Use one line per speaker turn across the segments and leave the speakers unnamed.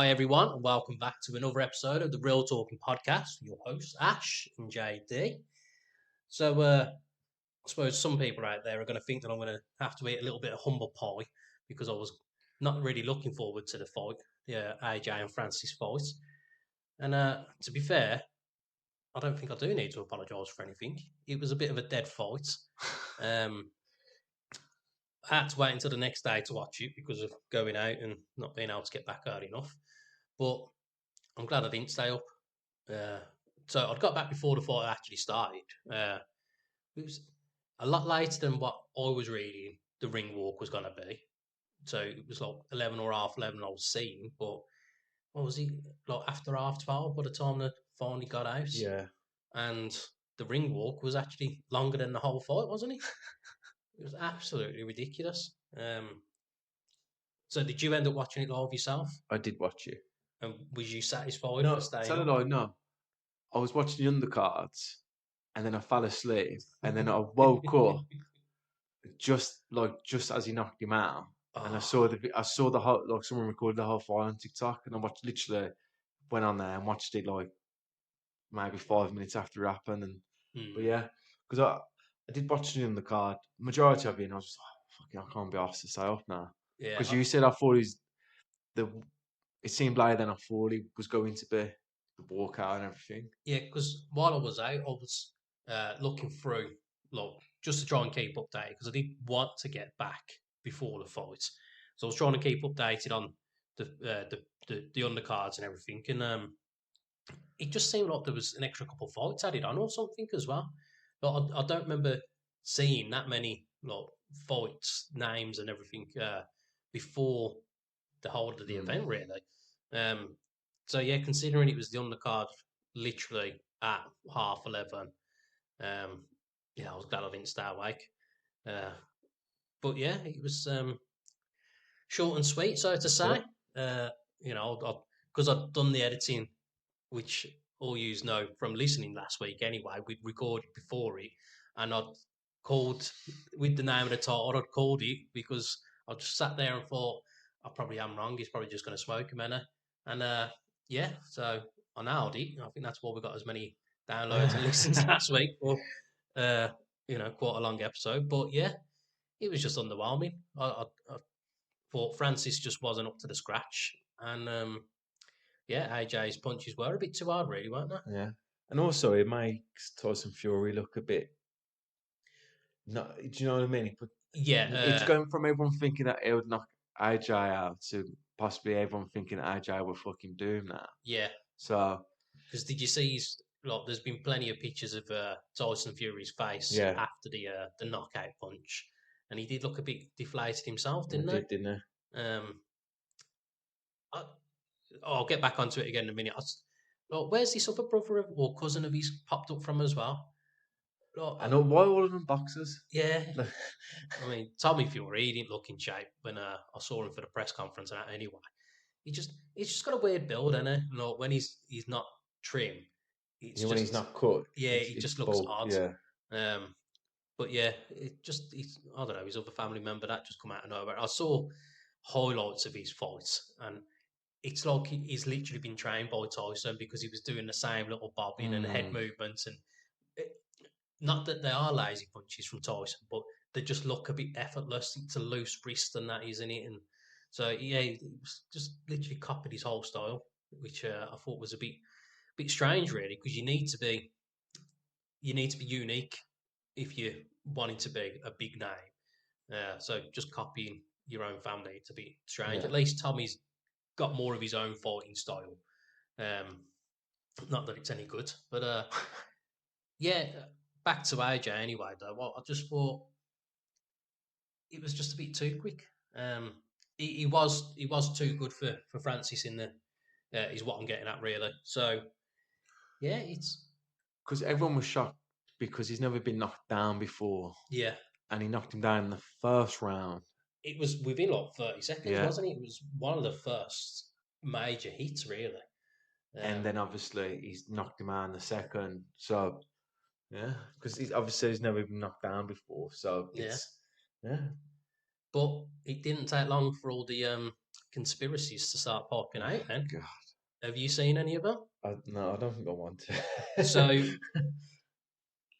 Hi everyone, and welcome back to another episode of the Real Talking Podcast. Your hosts Ash and JD. So, I suppose some people out there are going to think that I'm going to have to eat a little bit of humble pie because I was not really looking forward to the fight, the AJ and Francis fight. And to be fair, I don't think I do need to apologise for anything. It was a bit of a dead fight. Um, I had to wait until the next day to watch it because of going out and not being able to get back early enough. But I'm glad I didn't stay up. Uh, so I'd got back before the fight actually started. It was a lot later than what I was reading the ring walk was going to be. So it was like 11 or half 11 I was seeing. But what was it? Like after half 12 by the time they finally got out.
Yeah.
And the ring walk was actually longer than the whole fight, wasn't it? It was absolutely ridiculous. So did you end up watching it live yourself?
I did watch it.
And was you satisfied for
No,
staying
tell
up?
it I no. I was watching the undercards and then I fell asleep and then I woke up just as he knocked him out. And
Oh,
I saw the whole like someone recorded the whole fight on TikTok and I watched literally went on there and watched it like maybe 5 minutes after it happened but
hmm.
yeah, because I did watch the undercard majority of it and I was just like fucking I can't be asked to stay up now
Yeah,
because you said I thought the it seemed like then I thought he was going to be the walkout and everything.
yeah, because while I was out, I was looking through, like, just to try and keep updated because I did want to get back before the fight. So I was trying to keep updated on the undercards and everything, and it just seemed like there was an extra couple of fights added on or something as well. But I don't remember seeing that many like fights, names, and everything before the whole of the
Mm.
event, really. Um, so yeah, considering it was the undercard literally at 11:30, yeah, I was glad I didn't stay awake. Uh, but yeah, it was short and sweet, so to
Yeah.
say. Uh, because I'd done the editing, which all yous know from listening last week anyway, we'd recorded before it, and I'd called with the name of the title, I'd called it because I just sat there and thought, I probably am wrong, he's probably just going to smoke a minute. And yeah, so I nailed it. I think that's why we got as many downloads and listens last week for, uh, quite a long episode. But yeah, it was just underwhelming. I thought Francis just wasn't up to the scratch. And yeah, AJ's punches were a bit too hard, really, weren't they?
Yeah. And also, it makes Tyson Fury look a bit. No, do you know what I mean? It's
Yeah,
going from everyone thinking that it would knock AJ out to possibly everyone thinking that AJ will fucking doom now.
yeah.
So,
Because did you see? Like, there's been plenty of pictures of Tyson Fury's face
yeah,
after the knockout punch, and he did look a bit deflated himself,
it
didn't
did, didn't it?
he? I, I'll get back onto it again in a minute. Like, where's this other brother or cousin of his popped up from as well? Like,
I know why all of them boxers.
yeah, I mean, Tommy Fury, he didn't look in shape when I saw him for the press conference and that anyway. He's just got a weird build, and like when he's not trim, it's
When he's
just
not cut,
yeah,
it's
he
it's
just looks
bulk.
odd.
Yeah,
But yeah, he's I don't know, his other family member that just come out of nowhere. I saw highlights of his fights, and it's like he's literally been trained by Tyson because he was doing the same little bobbing and head
mm,
movements, and it, not that they are lazy punches from Tyson, but they just look a bit effortless. It's a loose wrist and that, isn't it? And so yeah, he was just literally copied his whole style, which I thought was a bit strange, really, because you need to be unique if you're wanting to be a big name. So just copying your own family, it's a bit strange.
yeah.
At least Tommy's got more of his own fighting style. Um, not that it's any good, but yeah. Back to AJ anyway, though. Well, I just thought it was just a bit too quick. He was too good for Francis in the is what I'm getting at really. So yeah, it's
Because everyone was shocked because he's never been knocked down before,
yeah.
and he knocked him down in the first round.
It was within like 30 seconds,
Yeah,
wasn't it? It was one of the first major hits, really.
and
Um,
then obviously he's knocked him out in the second. So yeah, because he's never been knocked down before. So
yeah,
yeah,
But it didn't take long for all the conspiracies to start popping
Oh
out. Then,
God,
have you seen any of them?
no, I don't think I want
So,
to.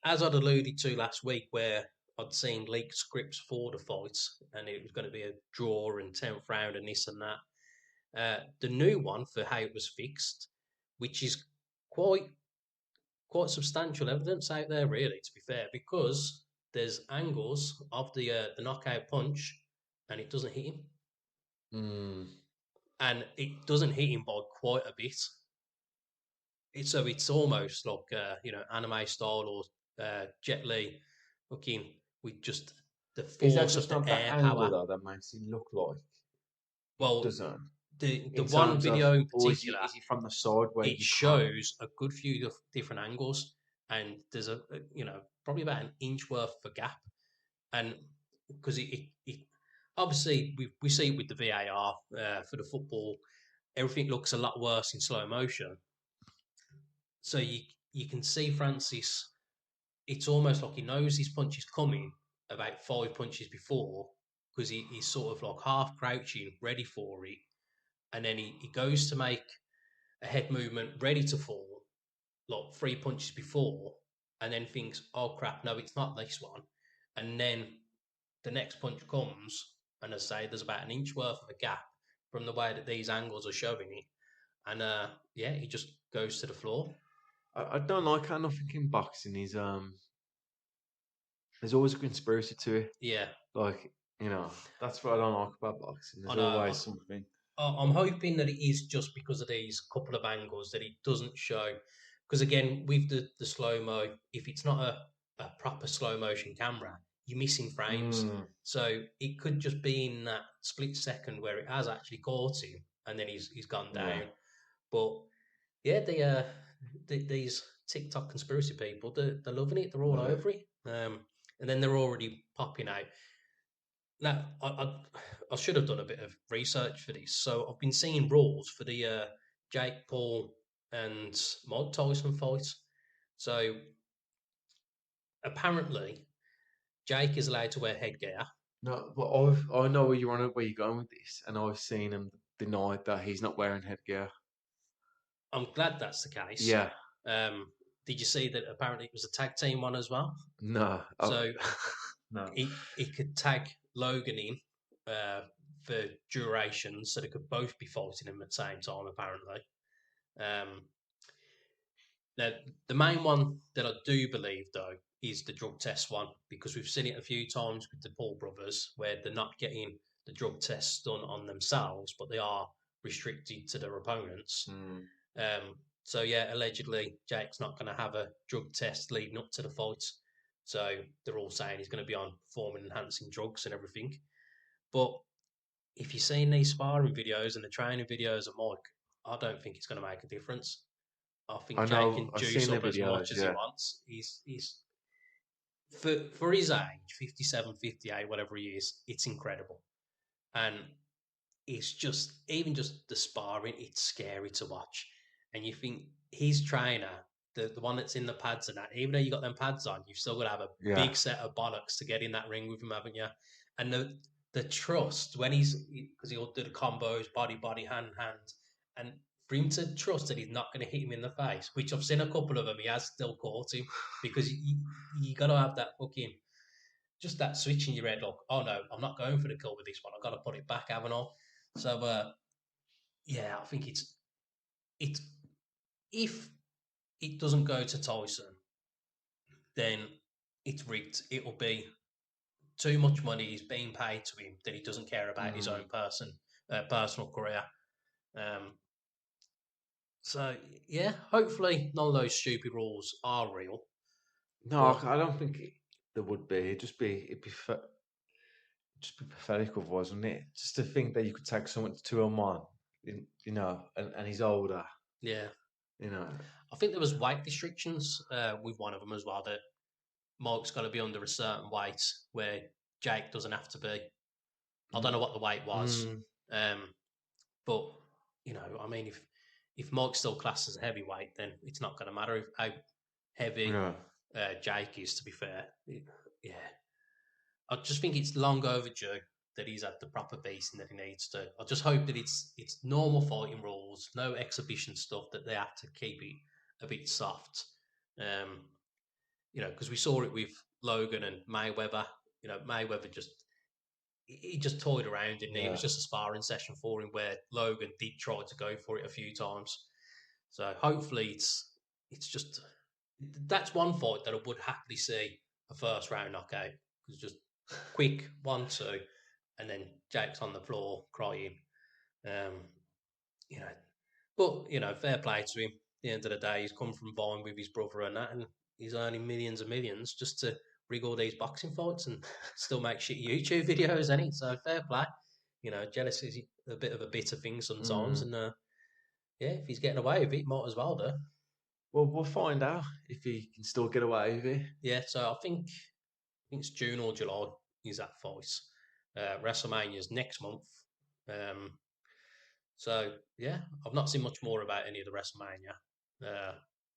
as I'd alluded to last week, where I'd seen leaked scripts for the fights, and it was going to be a draw and 10th round and this and that. The new one for how it was fixed, which is quite substantial evidence out there, really. To be fair, because there's angles of the knockout punch, and it doesn't hit him,
Mm.
and it doesn't hit him by quite a bit. It's almost like anime style or Jet Li, looking with just the
Is that
force of
just
the
not that
air
angle
power.
though that makes him look like it
Well,
doesn't?
the
In
one
terms of,
video in
or
particular,
is he from the side where
it
you can't?
shows a good few different angles, and there's probably about an inch worth of a gap, and because it obviously we see it with the VAR for the football, everything looks a lot worse in slow motion. So you can see Francis. It's almost like he knows his punch is coming about 5 punches before, because he's sort of like half crouching, ready for it, and then he goes to make a head movement, ready to fall, like 3 punches before, and then thinks, "Oh crap, no, it's not this one," and then the next punch comes, and as I say, there's about an inch worth of a gap from the way that these angles are showing it, and yeah, he just goes to the floor.
I don't like how nothing in boxing is there's always a conspiracy to it.
Yeah,
Like, that's what I don't like about boxing.
I
There's
know.
always something.
I'm hoping that it is just because of these couple of angles that it doesn't show. Because again, with the slow mo, if it's not a proper slow motion camera, you're missing frames.
Mm,
So it could just be in that split second where it has actually caught him, and then he's gone
yeah.
down. But yeah, these TikTok conspiracy people, they're loving it. They're all
Yeah.
over it. And then they're already popping out. Now, I should have done a bit of research for this. So I've been seeing rules for the Jake Paul and Mike Tyson fight. So apparently, Jake is allowed to wear headgear.
No, but I know where you're going with this, and I've seen him deny that he's not wearing headgear.
I'm glad that's the case.
Yeah.
Did you see that apparently it was a tag team one as well?
No.
So
No.
he could tag Logan in for duration, so they could both be fighting him at the same time, apparently. Um, Now, the main one that I do believe, though, is the drug test one, because we've seen it a few times with the Paul brothers where they're not getting the drug tests done on themselves, but they are restricted to their opponents.
Mm.
So, yeah, allegedly, Jake's not going to have a drug test leading up to the fight. So, they're all saying he's going to be on performance enhancing drugs and everything. But if you're seeing these sparring videos and the training videos of Mike, I don't think it's going to make a difference. I think
I
Jake
know.
can
I've
juice
seen the
up as much
videos.
as he
Yeah.
wants. He's for his age, 57, 58, whatever he is, it's incredible. And it's just even just the sparring, it's scary to watch. And you think his trainer, the one that's in the pads and that, even though you got them pads on, you've still got to have a
Yeah.
big set of bollocks to get in that ring with him, haven't you? And the trust when because he'll do the combos, body, hand, and for him to trust that he's not going to hit him in the face, which I've seen a couple of them, he has still caught him, because you got to have that fucking just that switch in your head, like, oh no, I'm not going for the kill with this one. I've got to put it back, haven't I? So yeah, I think it's if it doesn't go to Tyson, then it's rigged. It'll be too much money is being paid to him that he doesn't care about his
Mm.
own personal career. Um, so yeah, hopefully none of those stupid rules are real.
No,
But
I don't think there would be. It'd just be pathetic otherwise, wouldn't it? Just to think that you could take someone to 201, and he's older,
yeah,
you know.
I think there was weight restrictions with one of them as well. That Mike's got to be under a certain weight where Jake doesn't have to be. I don't know what the weight was,
Mm,
um, but I mean, if Mike's still classed as a heavyweight, then it's not going to matter how heavy
yeah.
Jake is. To be fair, yeah, I just think it's long overdue that he's had the proper beating that he needs to. I just hope that it's normal fighting rules, no exhibition stuff that they have to keep it a bit soft. Because we saw it with Logan and Mayweather. Mayweather he just toyed around, didn't he? It was
Yeah.
just a sparring session for him where Logan did try to go for it a few times. So hopefully it's just that's one fight that I would happily see a first round knockout. It's just quick 1-2, and then Jake's on the floor crying. Um, you know, fair play to him. At the end of the day, he's come from Vine with his brother and that, and he's earning millions and millions just to rig all these boxing fights and still make shit YouTube videos, ain't he? So fair play. Jealousy is a bit of a bitter thing sometimes,
Mm.
and if he's getting away with it, might as well do.
Well, we'll find out if he can still get away with it.
Yeah, so I think it's June or July is that fight. WrestleMania's next month. Um, so yeah, I've not seen much more about any of the WrestleMania.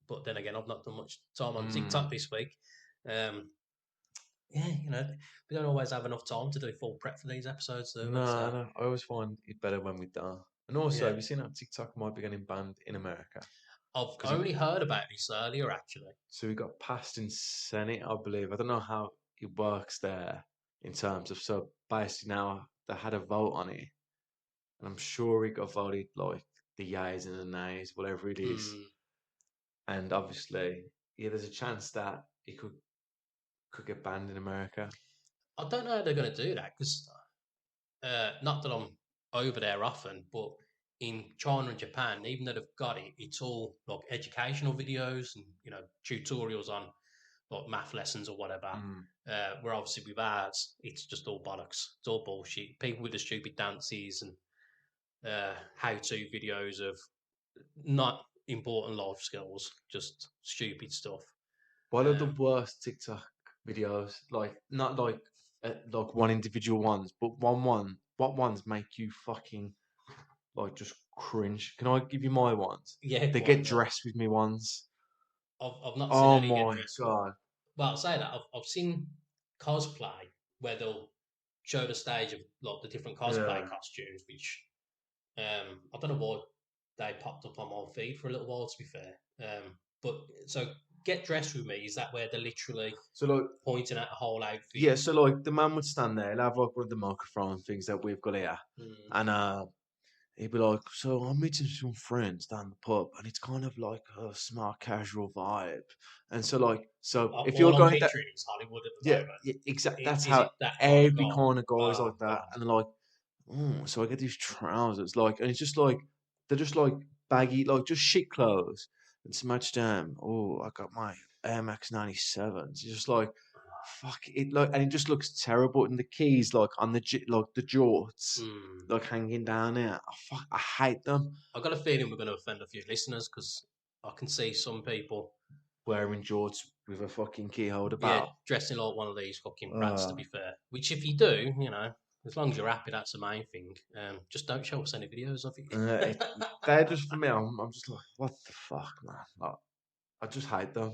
But then again, I've not done much time on TikTok
Mm.
this week. Um, yeah, we don't always have enough time to do full prep for these episodes, do we?
No,
So
no, I always find it better when we don't. And also,
yeah,
have you seen that TikTok might be getting banned in America?
I've
Because
only heard about this earlier actually.
so we got passed in Senate, I believe. I don't know how it works there in terms of so basically now they had a vote on it, and I'm sure it got voted like the yeas and the nays, whatever it is.
Hmm.
And obviously, yeah, there's a chance that it could get banned in America.
I don't know how they're going to do that because not that I'm over there often, but in China and Japan, even though they've got it, it's all like educational videos and tutorials on like math lessons or whatever.
Mm.
Where obviously with ours, it's just all bollocks. It's all bullshit. People with the stupid dances and how-to videos of not important life skills, just stupid stuff.
What are the
Um,
worst TikTok videos? Like not like one individual ones, but one. What ones make you fucking like just cringe? Can I give you my ones?
yeah,
They
go on,
get
go on.
dressed with me ones.
I've not seen
Oh
any get
my
dressed with.
god.
Well, I'll say that I've seen cosplay where they'll show the stage of like the different cosplay
Yeah.
costumes, which I don't know why they popped up on my feed for a little while. To be fair, but so get dressed with me. Is that where they're literally
So like
pointing at a whole outfit?
yeah, so like the man would stand there, he'll have like one of the microphone things that we've got here.
Mm.
And he'd be like, so I'm meeting some friends down the pub and it's kind of like a smart casual vibe. And so like so if you're
All I'm
going that
picturing is Hollywood at the
yeah,
moment.
yeah exactly that's
Is
how
it that kind of
every
guy?
kind of guys
Oh
like that.
God,
And they're like, oh, so I get these trousers, like and it's just like they're just like baggy, like just shit clothes. And so much damn, oh, I got my Air Max 97s. It's just like fuck it, like, and it just looks terrible. And the keys, like on the like the jorts,
mm.
like hanging down there. I hate them.
I've got a feeling we're going to offend a few listeners because I can see some people,
Wearing jorts with a fucking key holder
yeah,
about.
dressing like one of these fucking brats. To
Uh,
be fair, which if you do, as long as you're happy, that's the main thing. Just don't show us any videos of it.
it, they're just for me. I'm just like, what the fuck, man? Like, I just hate them.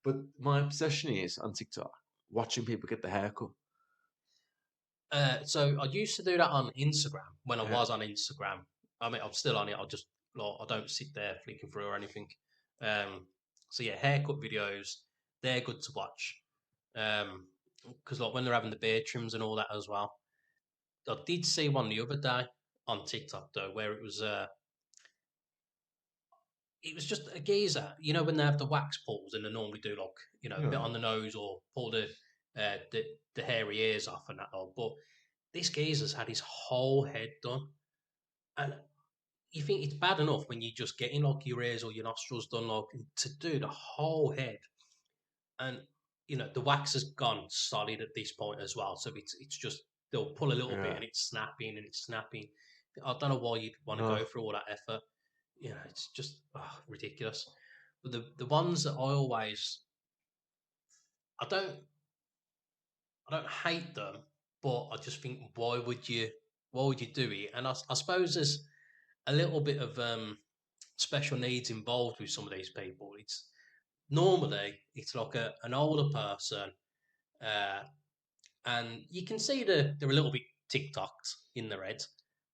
But my obsession is on TikTok watching people get the haircut.
So I used to do that on Instagram when I
Yeah.
was on Instagram. I mean, I'm still on it. I just like I don't sit there flicking through or anything. So yeah, haircut videos they're good to watch. Because like when they're having the beard trims and all that as well. I did see one the other day on TikTok though, where it was just a geezer. When they have the wax pulls and they normally do like a bit
Yeah.
on the nose or pull the hairy ears off and that all. But this geezer's had his whole head done, and you think it's bad enough when you're just getting like your ears or your nostrils done, like to do the whole head, and the wax has gone solid at this point as well. So it's just they'll pull a little bit
Yeah.
and it's snapping and it's snapping. I don't know why you'd want to
No.
go through all that effort. It's just ridiculous. But the ones that I don't I don't hate them, but I just think why would you do it? And I suppose there's a little bit of special needs involved with some of these people. It's normally it's like an older person, uh, and you can see they're a little bit TikToks in their head,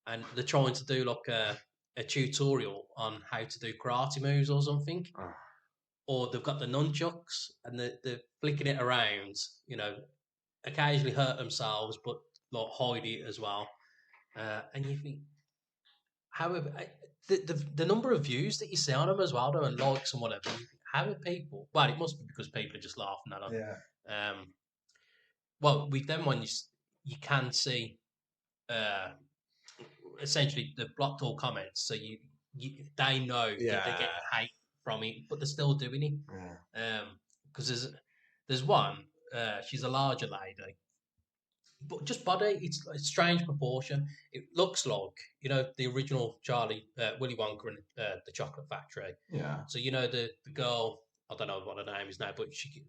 and they're trying to do like a tutorial on how to do karate moves or something,
Oh.
or they've got the nunchucks and they're flicking it around, occasionally hurt themselves, but like hide it as well. And you think, however, the number of views that you see on them as well, though, and likes and whatever, you think, how are people? Well, it must be because people are just laughing at them.
Yeah.
Well, with them ones, you can see essentially the blocked all comments, so they know that they're
Yeah.
getting hate from it, but they're still doing it.
Yeah.
Because there's one, she's a larger lady, but just body, it's a strange proportion. It looks like the original Charlie Willy Wonka and the Chocolate Factory.
Yeah.
So the girl, I don't know what her name is now, but she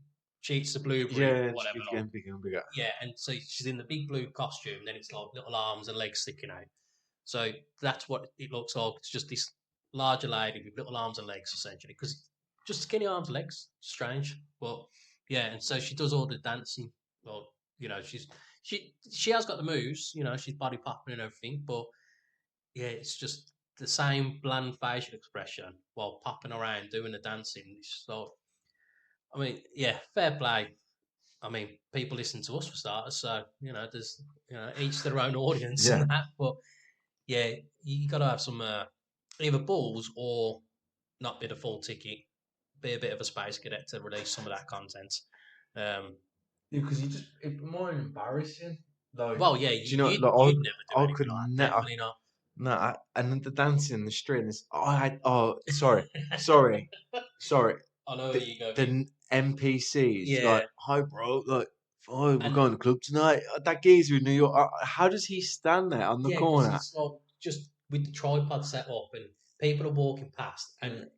eats the blueberry
Yeah.
or
It just
whatever.
keeps
Like,
getting bigger and bigger.
yeah, and so she's in the big blue costume. Then it's like little arms and legs sticking out. So that's what it looks like. It's just this larger lady with little arms and legs, essentially, because just skinny arms and legs. Strange, but yeah. And so she does all the dancing. Well, she has got the moves. She's body popping and everything. But yeah, it's just the same bland facial expression while popping around doing the dancing. So I mean, yeah, fair play. I mean, people listen to us for starters, so there's each their own audience
Yeah.
and that. But yeah, you got to have some either balls or not bid a full ticket, be a bit of a space cadet to release some of that content. Um,
Yeah, because it's more embarrassing. Like,
well, yeah,
do you know,
you'd never do
I
anything
could
like that.
never.
Definitely not.
No, and then the dancing in the street. And sorry, sorry, sorry.
I know where
The
you go.
the NPCs
Yeah,
like, hi bro, like, oh, we're
and
going to the club tonight. That geezer in New York. How does he stand there on the
yeah, because
corner?
it's like just with the tripod set up, and people are walking past, and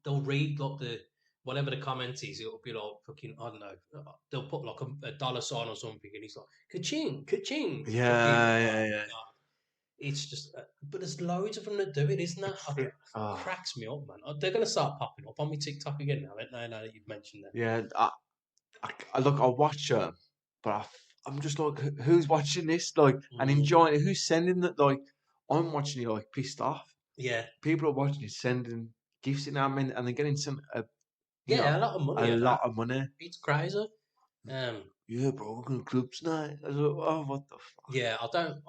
they'll read like the whatever the comment is. It'll be like fucking, I don't know. They'll put like a dollar sign or something, and he's like ka-ching, ka-ching, fucking.
Yeah,
Oh
yeah,
my
yeah.
god, it's just. But there's loads of them that do it, isn't there?
Oh,
Cracks me up, man. They're gonna start popping up on me TikTok again now. Now that you've mentioned them.
yeah. I look, I watch them, but I'm just like, who's watching this? Like, and
Mm,
enjoying it? Who's sending that? Like, I'm watching it, like, pissed off.
yeah,
People are watching it, sending gifts in, and they're getting
yeah, a lot of
a
money at that.
lot of money.
It's crazy. Um,
Yeah, bro, we're going to clubs tonight. I was like, oh, what the fuck?
Yeah, I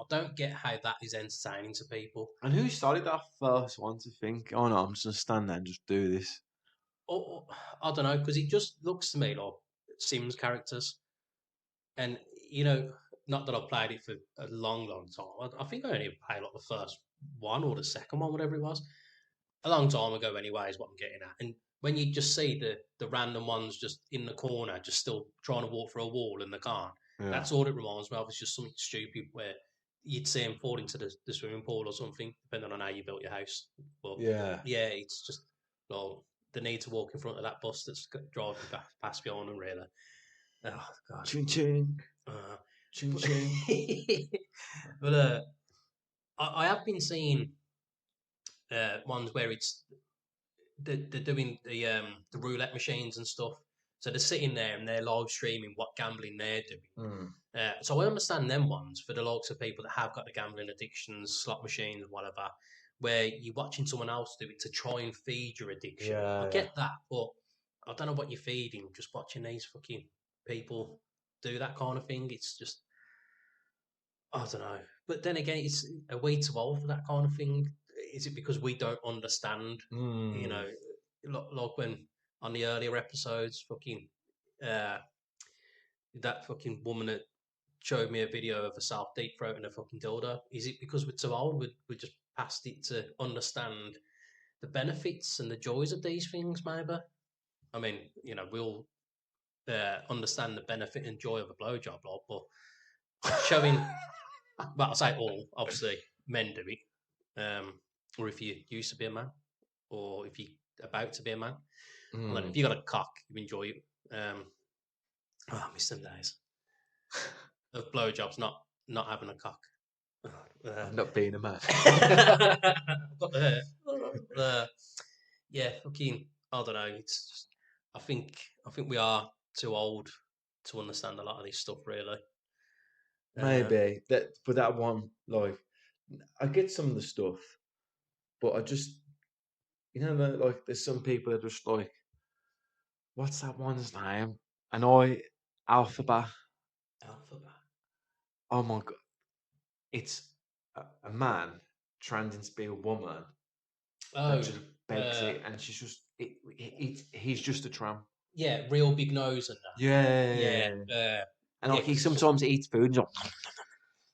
don't get how that is entertaining to people.
And who started that first one to think, oh no, I'm just going to stand there and just do this?
Or I don't know, because it just looks to me like Sims characters, and not that I've played it for a long, long time. I think I only played like the first one or the second one, whatever it was, a long time ago. Anyway, is what I'm getting at. And when you just see the random ones just in the corner, just still trying to walk through a wall and they can't.
Yeah.
That's all it reminds me of. It's just something stupid where you'd see them fall into the swimming pool or something, depending on how you built your house. But
Yeah.
yeah, it's just well, the need to walk in front of that bus that's driving past behind them, really. Oh god.
Ching ching.
Uh,
Ching
but
ching.
but I have been seeing ones where they're doing the roulette machines and stuff. So they're sitting there and they're live streaming what gambling they're doing.
Mm.
So I understand them ones for the likes of people that have got the gambling addictions, slot machines, and whatever, where you're watching someone else do it to try and feed your addiction. I
Yeah, yeah.
get that, but I don't know what you're feeding. Just watching these fucking people do that kind of thing. It's just I don't know. But then again, it's a way too old for that kind of thing. Is it because we don't understand? You
Mm.
know, like when on the earlier episodes, fucking uh, that fucking woman that showed me a video of herself deep throating a fucking dildo. Is it because we're too old? We're just past it to understand the benefits and the joys of these things, maybe. I mean, we'll understand the benefit and joy of a blowjob, lot, but showing, well, I say all, obviously, men do it. Or if you used to be a man, or if you're about to be a man. I don't know, if
Mm.
you got a cock, you enjoy it. I miss them days of blowjobs, not having a cock. Uh,
I've not been a man.
got the hair. Yeah, fucking. I don't know. It's just. I think we are too old to understand a lot of this stuff. Really.
Maybe that, but that one, like, I get some of the stuff, but I just, like, there's some people that are just like, what's that one's name? And Alphabet.
Alphabet.
Oh my god, it's a man trending to be a woman that
Oh,
just begs
uh,
it, and she's just, he's just a tramp.
yeah, real big nose and that. Yeah,
Yeah, and
yeah.
like he
'Cause
sometimes eats food. And he's like,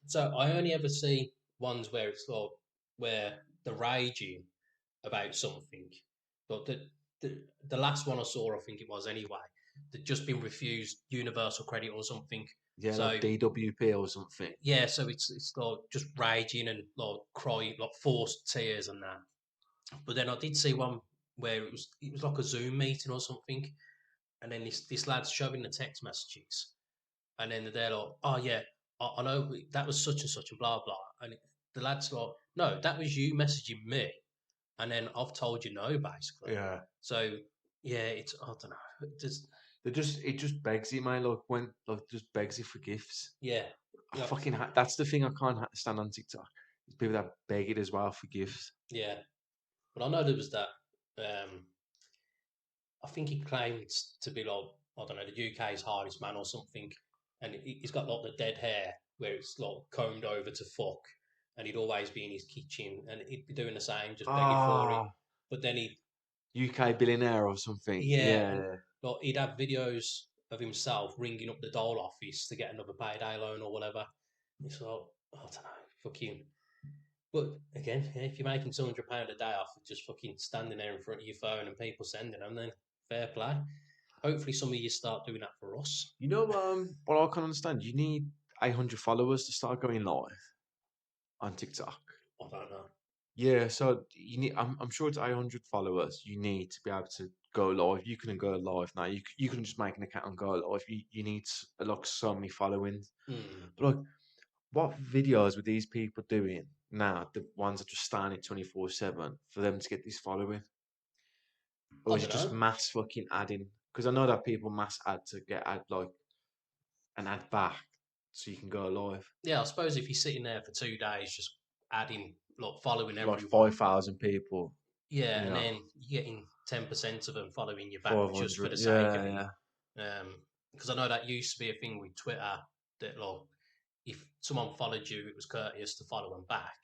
so I only ever see ones where it's like where they're raging about something. But the last one I saw, I think it was anyway, they'd just been refused universal credit or something.
yeah,
So
like DWP or something.
yeah, so it's like just raging and like crying, like forced tears and that. But then I did see one where it was like a Zoom meeting or something, and then this lad's showing the text messages, and then they're like, "Oh yeah, I know that was such and such and blah blah," and the lad's like, "No, that was you messaging me, and then I've told you no, basically."
Yeah,
So yeah, it's I don't know,
it just begs it, man. Like when like just begs it for gifts.
yeah,
I
yeah,
fucking that's the thing I can't stand on TikTok. Is people that beg it as well for gifts.
yeah. But I know there was that. Um, I think he claimed to be like I don't know the UK's hardest man or something, and he's got like the dead hair where it's like combed over to fuck, and he'd always be in his kitchen and he'd be doing the same, just begging for it.
Ah,
But then he,
UK billionaire or something.
yeah, and
Yeah.
like he'd have videos of himself ringing up the dole office to get another payday loan or whatever. It's like I don't know, fucking. But again, yeah, if you're making £200 a day off of just fucking standing there in front of your phone and people sending them, then fair play. Hopefully, some of you start doing that for us.
You know, what I can understand. You need 800 followers to start going live on TikTok.
I don't know.
Yeah, so you need. I'm sure it's 800 followers. You need to be able to go live. You can go live now. You can just make an account and go live. You need like so many followings.
Hmm.
But like, what videos were these people doing now? The ones that just standing 24/7 for them to get this following, or
I
is
don't
it just
know.
mass fucking adding? Because I know that people mass add to get ad like an ad back, so you can go live.
Yeah, I suppose if you're sitting there for 2 days just adding, like, following
Like
everyone,
5,000 people,
yeah,
you
and
know,
then you're getting 10% of them following you back just for
500.
the sake of
Yeah,
it.
yeah.
Because I know that used to be a thing with Twitter that, like, if someone followed you, it was courteous to follow them back.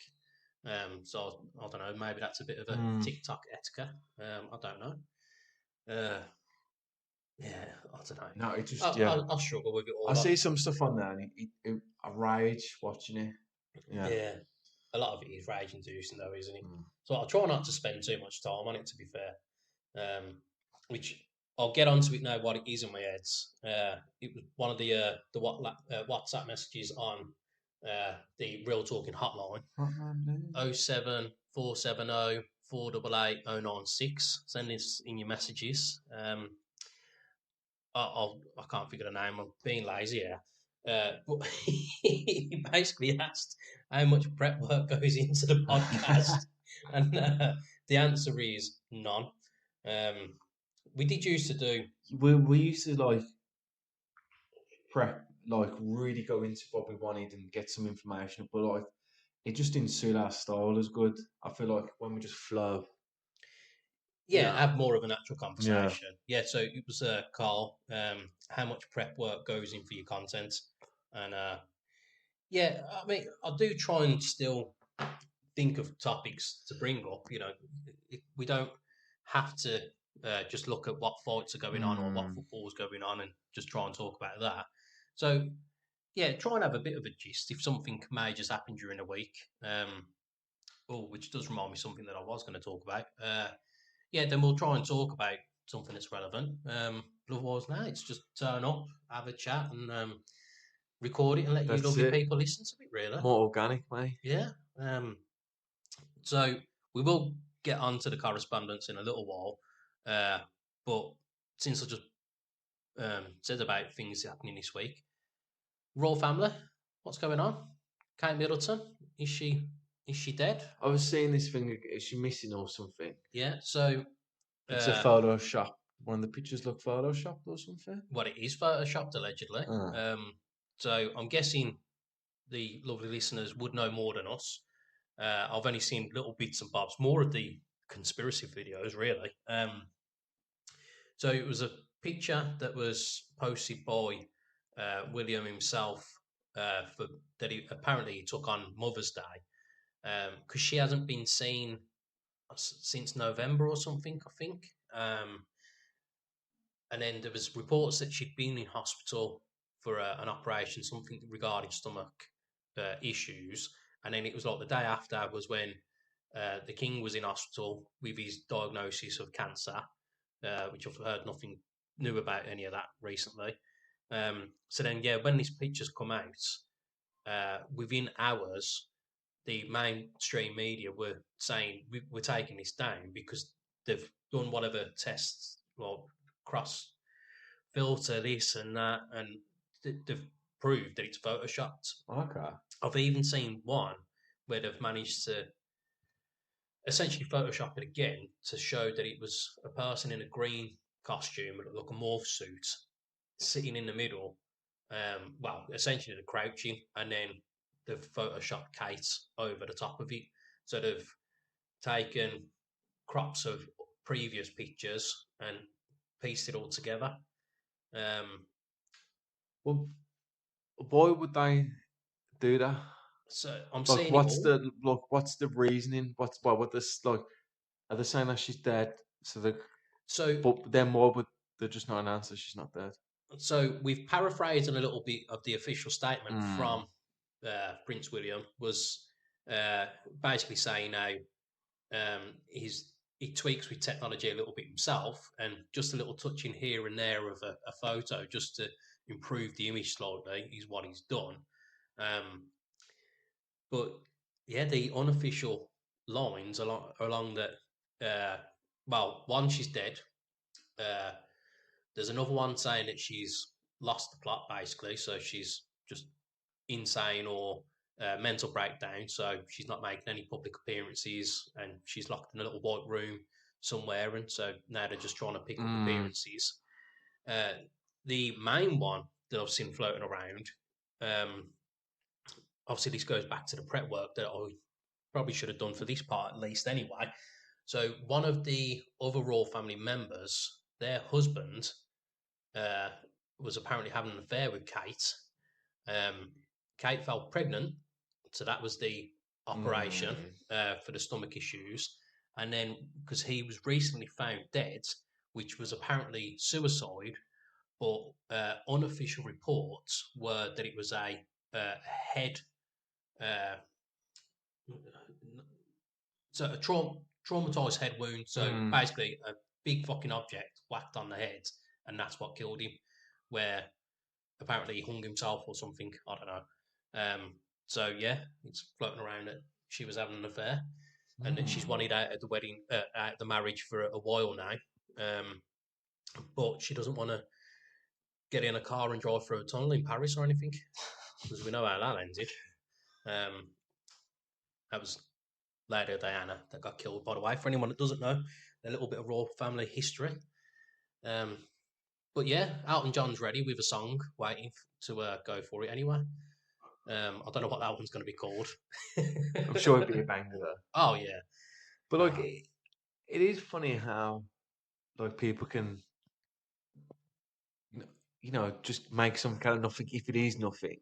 So I don't know. Maybe that's a bit of a
Mm.
TikTok etiquette. I don't know. Uh, yeah, I don't know.
No, it
I,
just yeah.
I, I struggle with it
I
all.
see some stuff on there, and I rage watching it. Yeah.
Yeah, a lot of it is rage inducing, though, isn't it?
Mm.
So I try not to spend too much time on it. To be fair, which I'll get onto it now. What it is in my head. It was one of the WhatsApp messages on the Real Talking hotline. 07470 488 096. Send this in your messages. I can't figure the name. I'm being lazy here. But he basically asked how much prep work goes into the podcast, and the answer is none. Um, we did used to do,
We used to like prep, like really go into what we wanted and get some information, but like it just didn't suit our style as good. I feel like when we just flow, you
yeah,
know.
have more of an actual
Yeah,
conversation. Yeah, so it was Carl. How much prep work goes in for your content, and yeah, I mean, I do try and still think of topics to bring up. We don't have to just look at what fights are going on or what
mm,
football's going on and just try and talk about that. So yeah, try and have a bit of a gist if something may just happen during the week. Which does remind me of something that I was going to talk about. Yeah, then we'll try and talk about something that's relevant. But otherwise, now it's just turn up, have a chat, and record it and let you
that's
lovely
it.
people listen to it. Really,
More organic, mate.
yeah. So we will get on to the correspondence in a little while. But since I just said about things happening this week, Royal family, what's going on? Kate Middleton, is she dead?
I was seeing this thing. Is she missing or something?
Yeah. So
It's a
uh,
Photoshop. One of the pictures look photoshopped or something.
what it is photoshopped allegedly.
Ah.
So I'm guessing the lovely listeners would know more than us. I've only seen little bits and bobs, more of the conspiracy videos, really. So it was a picture that was posted by William himself for that he apparently took on Mother's Day because she hasn't been seen since November or something, I think. And then there was reports that she'd been in hospital for an operation, something regarding stomach issues. And then it was like the day after was when the king was in hospital with his diagnosis of cancer, which I've heard nothing new about any of that recently. So then, yeah, when these pictures come out, within hours, the mainstream media were saying we're taking this down because they've done whatever tests or cross filter this and that, and they've proved that it's photoshopped.
Okay.
I've even seen one where they've managed to essentially Photoshop it again to show that it was a person in a green costume, like a morph suit, sitting in the middle. Well, essentially they're crouching, and then they've photoshopped Kate over the top of it. So they've taken crops of previous pictures and pieced it all together. Um,
Well, why would they do that?
so I'm
Like,
seeing it all.
what's the reasoning? What this like? Are they saying that she's dead? So they,
So
but then why would they just not announce that she's not dead?
So we've paraphrased a little bit of the official statement
Mm.
from Prince William. Was uh, basically saying now he tweaks with technology a little bit himself, and just a little touch in here and there of a photo just to improve the image slightly is what he's done. Um, but yeah, the unofficial lines along that. Well, one, she's dead. Uh, There's another one saying that she's lost the plot basically, so she's just insane or mental breakdown. So she's not making any public appearances, and she's locked in a little white room somewhere. And so now they're just trying to pick up
Mm.
appearances. Uh, the main one that I've seen floating around, um, obviously this goes back to the prep work that I probably should have done for this part at least anyway. So one of the other royal family members, their husband uh, was apparently having an affair with Kate. Um, Kate fell pregnant, so that was the operation
Mm.
for the stomach issues. And then, because he was recently found dead, which was apparently suicide, but unofficial reports were that it was a head, uh, so a traumatized head wound. So
Mm.
basically, a big fucking object whacked on the head, and that's what killed him. Where apparently he hung himself or something. I don't know. So yeah, it's floating around that she was having an affair and that she's
Mm.
wanted out of the wedding, out of the marriage for a while now. But she doesn't want to get in a car and drive through a tunnel in Paris or anything, because we know how that ended. Um, that was Lady Diana that got killed, by the way. For anyone that doesn't know, a little bit of royal family history. Um, but yeah, Elton John's ready with a song, waiting to go for it anyway. I don't know what that one's going to be called.
I'm sure it'd be a banger though.
Oh yeah,
But like,
uh,
it is funny how like people can, just make some kind of nothing. If it is nothing,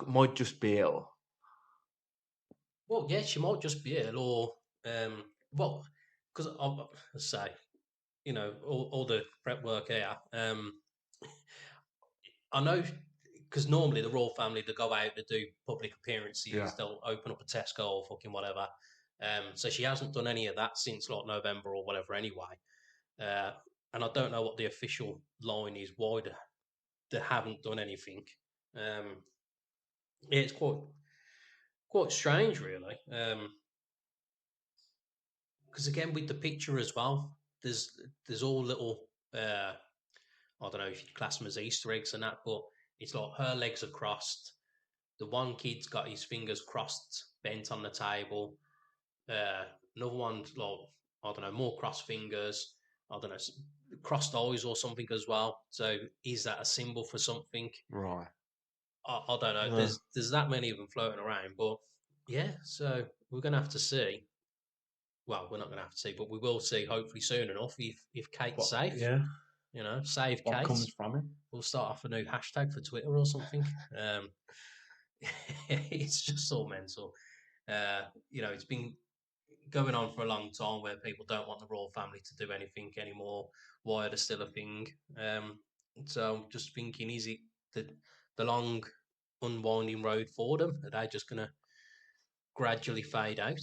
might just be ill.
well yeah, she might just be ill, or well, because I say all the prep work here. I know because normally the royal family they go out to do public
Yeah.
appearances, they'll open up a Tesco or fucking whatever. So she hasn't done any of that since like November or whatever anyway. Uh, and I don't know what the official line is why they haven't done anything. Um, yeah, it's quite strange, really. Because again, with the picture as well, there's all little I don't know if you class them as Easter eggs and that, but it's like her legs are crossed. The one kid's got his fingers crossed, bent on the table. Uh, Another one's like I don't know, more crossed fingers. I don't know, crossed eyes or something as well. So is that a symbol for something?
Right.
I don't know.
No.
There's that many of them floating around, but yeah. So we're gonna have to see. Well, we're not gonna have to see, but we will see hopefully soon enough if Kate's
What?
safe.
Yeah.
You know, save
What
Kate.
comes from it?
We'll start off a new hashtag for Twitter or something. It's just all mental. You know, it's been going on for a long time where people don't want the royal family to do anything anymore. Why are they still a thing? So I'm just thinking, is it the long unwinding road for them? Are they just going to gradually fade out?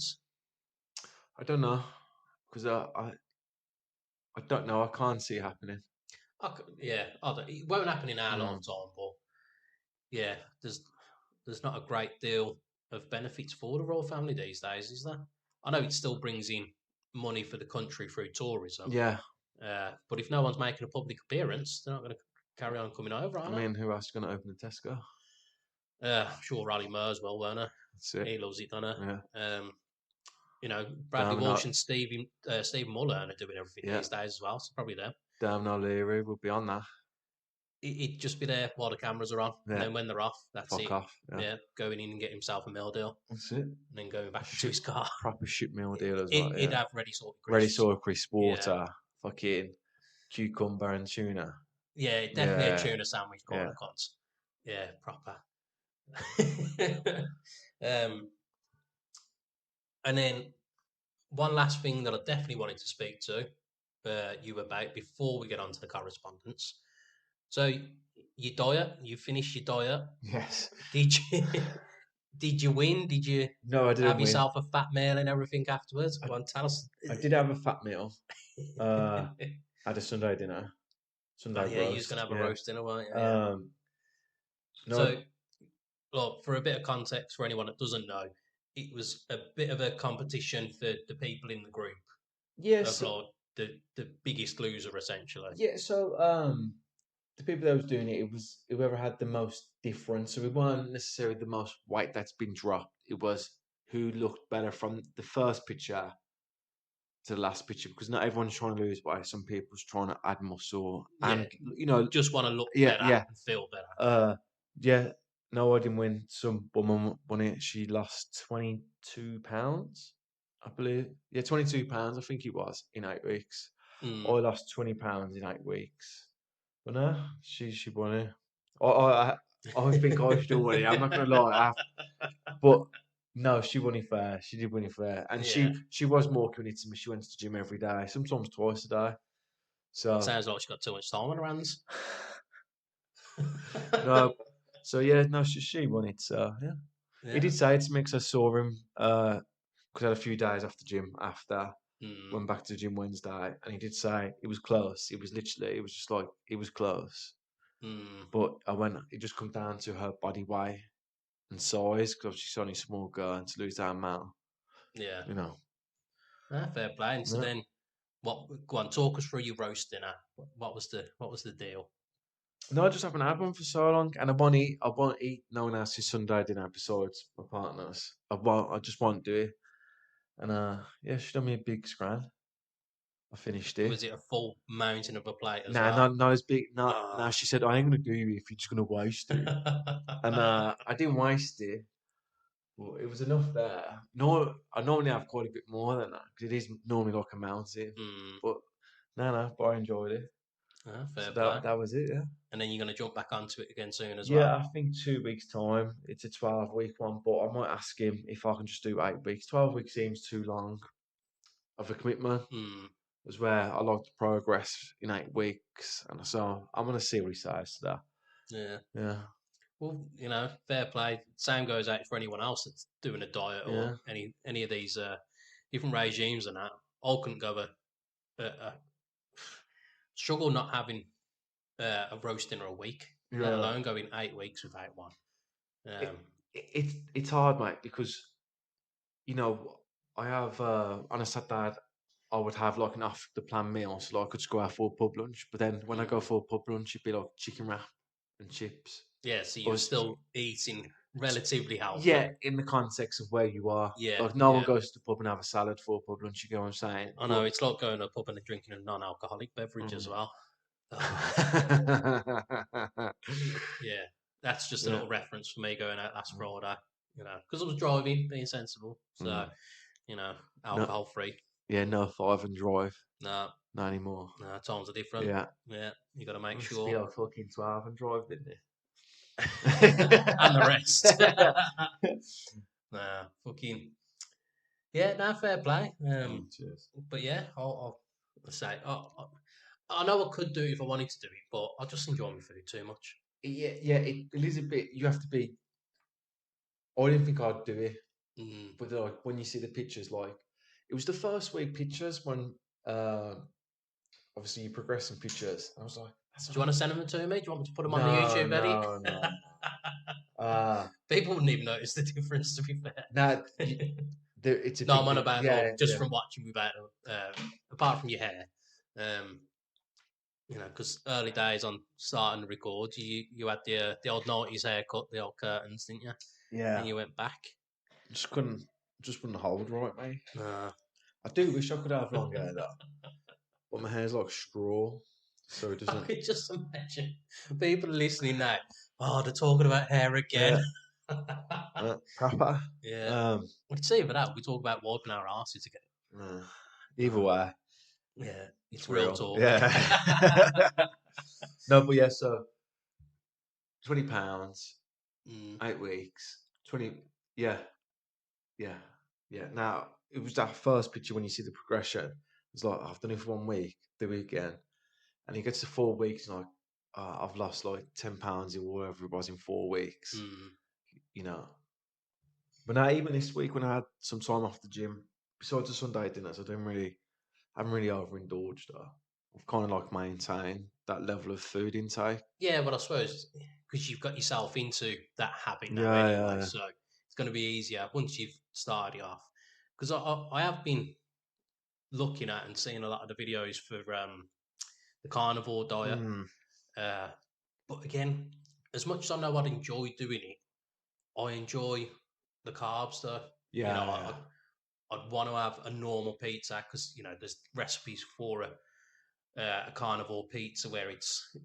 I don't know because I don't know. I can't see it happening.
Yeah, it won't happen in our
Mm.
lifetime, but yeah, there's not a great deal of benefits for the royal family these days, is there? I know it still brings in money for the country through tourism,
Yeah.
but if no one's making a public appearance, they're not going to carry on coming over,
I
are
mean, who else is going to open the Tesco?
they? I'm sure Raleigh Murs will, won't
That's it.
he? He loves it, doesn't
Yeah.
he? You know, Bradley
Damn
Walsh
not.
and Stephen Mullen are doing everything
Yeah.
these days as well, so probably them.
Damn O'Leary will be on that.
He'd just be there while the cameras are on, and
Yeah.
then when they're off, that's
Fuck
it.
off. Yeah.
Yeah, going in and getting himself a meal deal,
That's it.
and then going
A
back into
shit,
his car.
proper shit meal deal as well.
He'd
Yeah.
have ready sort of
Ready
crisps.
soy crisp
Yeah,
water, fucking cucumber and tuna.
yeah, definitely a
Yeah.
tuna sandwich kind
Yeah.
of cunt. Yeah, proper. um, and then one last thing that I definitely wanted to speak to you about before we get on to the correspondence. So your diet, you finished your diet.
Yes.
Did you did you win? Did you
No, I didn't
have
win.
yourself a fat meal and everything afterwards?
I,
Go on, tell us.
I did have a fat meal. I had a Sunday dinner,
Oh
Sunday
yeah, you was gonna
roast.
have a
Yeah.
roast dinner, weren't you? Yeah.
Um. No.
So look, for a bit of context for anyone that doesn't know, it was a bit of a competition for the people in the group of
Yes.
like the biggest loser essentially.
Yeah. So the people that was doing it, it was whoever had the most difference. So it weren't necessarily the most weight that's been dropped. It was who looked better from the first picture to the last picture because not everyone's trying to lose weight. Some people's trying to add muscle,
Yeah,
and
just want to look
yeah,
better
yeah,
and feel better.
yeah. No, I didn't win. Some woman won it. She lost 22 pounds, I believe. Yeah, 22 pounds. I think it was in 8 weeks. I
Mm.
lost 20 pounds in 8 weeks. But no, she won it. I think I still won it. I'm not gonna lie. But no, she won it fair. She did win it fair, and
Yeah,
she was more committed to me. She went to the gym every day, sometimes twice a day. So
sounds like she's got too much time on her hands.
no, so yeah, no, she won it. So yeah, he
Yeah.
did say it to me because I saw him because I had a few days after gym after.
Mm,
Went back to the gym Wednesday, and he did say it was close. It was literally, it was just like it was close.
mm,
But I went, it just come down to her body weight and size because she's only a small girl, and to lose that amount,
yeah.
you know.
Fair play. And so
Yeah.
then, what? Go on, talk us through your roast dinner. What was the deal?
No, I just haven't had one for so long, and I won't eat no one else's Sunday dinner besides my partner's. I just won't do it. And yeah, she done me a big scran. I finished it.
Was it a full mountain of a plate as
Nah,
well?
not as big. Not
Oh.
now. She said, "I ain't gonna do you if you're just gonna waste it." And I didn't waste it. Well, it was enough there. No, I normally have quite a bit more than that because it is normally like a mountain.
Mm,
But no, but I enjoyed it.
fair
So
play.
that was it. Yeah.
And then you're going to jump back onto it again soon as
Yeah,
well.
I think 2 weeks time. It's a 12-week one, but I might ask him if I can just do 8 weeks. 12 weeks seems too long of a commitment.
Mm,
As where I like to progress in 8 weeks, and so I'm gonna see what he says to that.
yeah.
Yeah,
Well, you know, fair play. Same goes out for anyone else that's doing a diet or
yeah,
any of these different regimes and that. I couldn't go a struggle not having a roast dinner a week, let
yeah.
alone going 8 weeks without one.
It,
Um,
it's hard, mate, because you know I have on a Saturday I would have like an off the plan meal, so like I could just go out for a pub lunch. But then when I go
mm,
for a pub lunch, it'd be like chicken wrap and chips.
yeah, so you're
Or
still eating relatively healthy.
yeah, in the context of where you are.
Yeah,
Like no one
yeah.
goes to the pub and have a salad for a pub lunch. You get what I'm saying?
I know
But
it's like going to a pub and drinking a non-alcoholic beverage as
mm.
well. Oh, yeah. that's just a
Yeah.
little reference for me going out last Friday, because I was driving, being sensible. So, alcohol free.
Yeah, no 5 and drive.
No,
Not anymore.
no, times are different.
Yeah.
Yeah, you got to make
Used to be
sure.
like fucking 12 and drive, didn't it?
And the rest. Nah, fucking. Yeah, no, fair play.
Cheers.
But yeah, I'll say, I know I could do it if I wanted to do it, but I just enjoy my food too much.
Yeah, it is a bit. You have to be. I didn't think I'd do it,
Mm.
but like when you see the pictures, like it was the first week pictures when obviously you progress in pictures. I was like, that's
Do you want to send them to me? Do you want me to put them on the
no,
YouTube edit?
no. Uh
People wouldn't even notice the difference, to be fair.
no, it's a
No,
big.
I'm on about
Yeah,
just
yeah.
from watching without, apart from your hair. Because early days on starting to record, you had the old 90s haircut, the old curtains, didn't you?
Yeah.
Then you went back.
Just wouldn't hold right, mate.
Nah.
I do wish I could have long hair though, but my hair's like straw, so it
I
doesn't.
could just imagine people listening now. Oh, they're talking about hair again.
Proper.
Yeah. We can see for that. We talk about wiping our asses again.
Either way,
Yeah, it's real
real.
talk.
Yeah. No, but yeah. So £20,
Mm,
8 weeks, 20. Yeah, yeah, yeah. Now it was that first picture when you see the progression. It's like I've done it for 1 week, the weekend, and he gets to 4 weeks, and like I've lost like £10 or whatever it was in 4 weeks.
mm.
You know. But now even this week when I had some time off the gym, besides the Sunday dinners, I haven't really overindulged though. I've kind of like maintained that level of food intake.
Yeah, but I suppose because you've got yourself into that habit now
Yeah,
anyway,
yeah.
so it's going to be easier once you've started off. Because I have been looking at and seeing a lot of the videos for the carnivore diet.
Mm,
Uh, but again, as much as I know I'd enjoy doing it, I enjoy the carbs though. You know,
yeah,
I'd want to have a normal pizza because there's recipes for a carnivore pizza where it's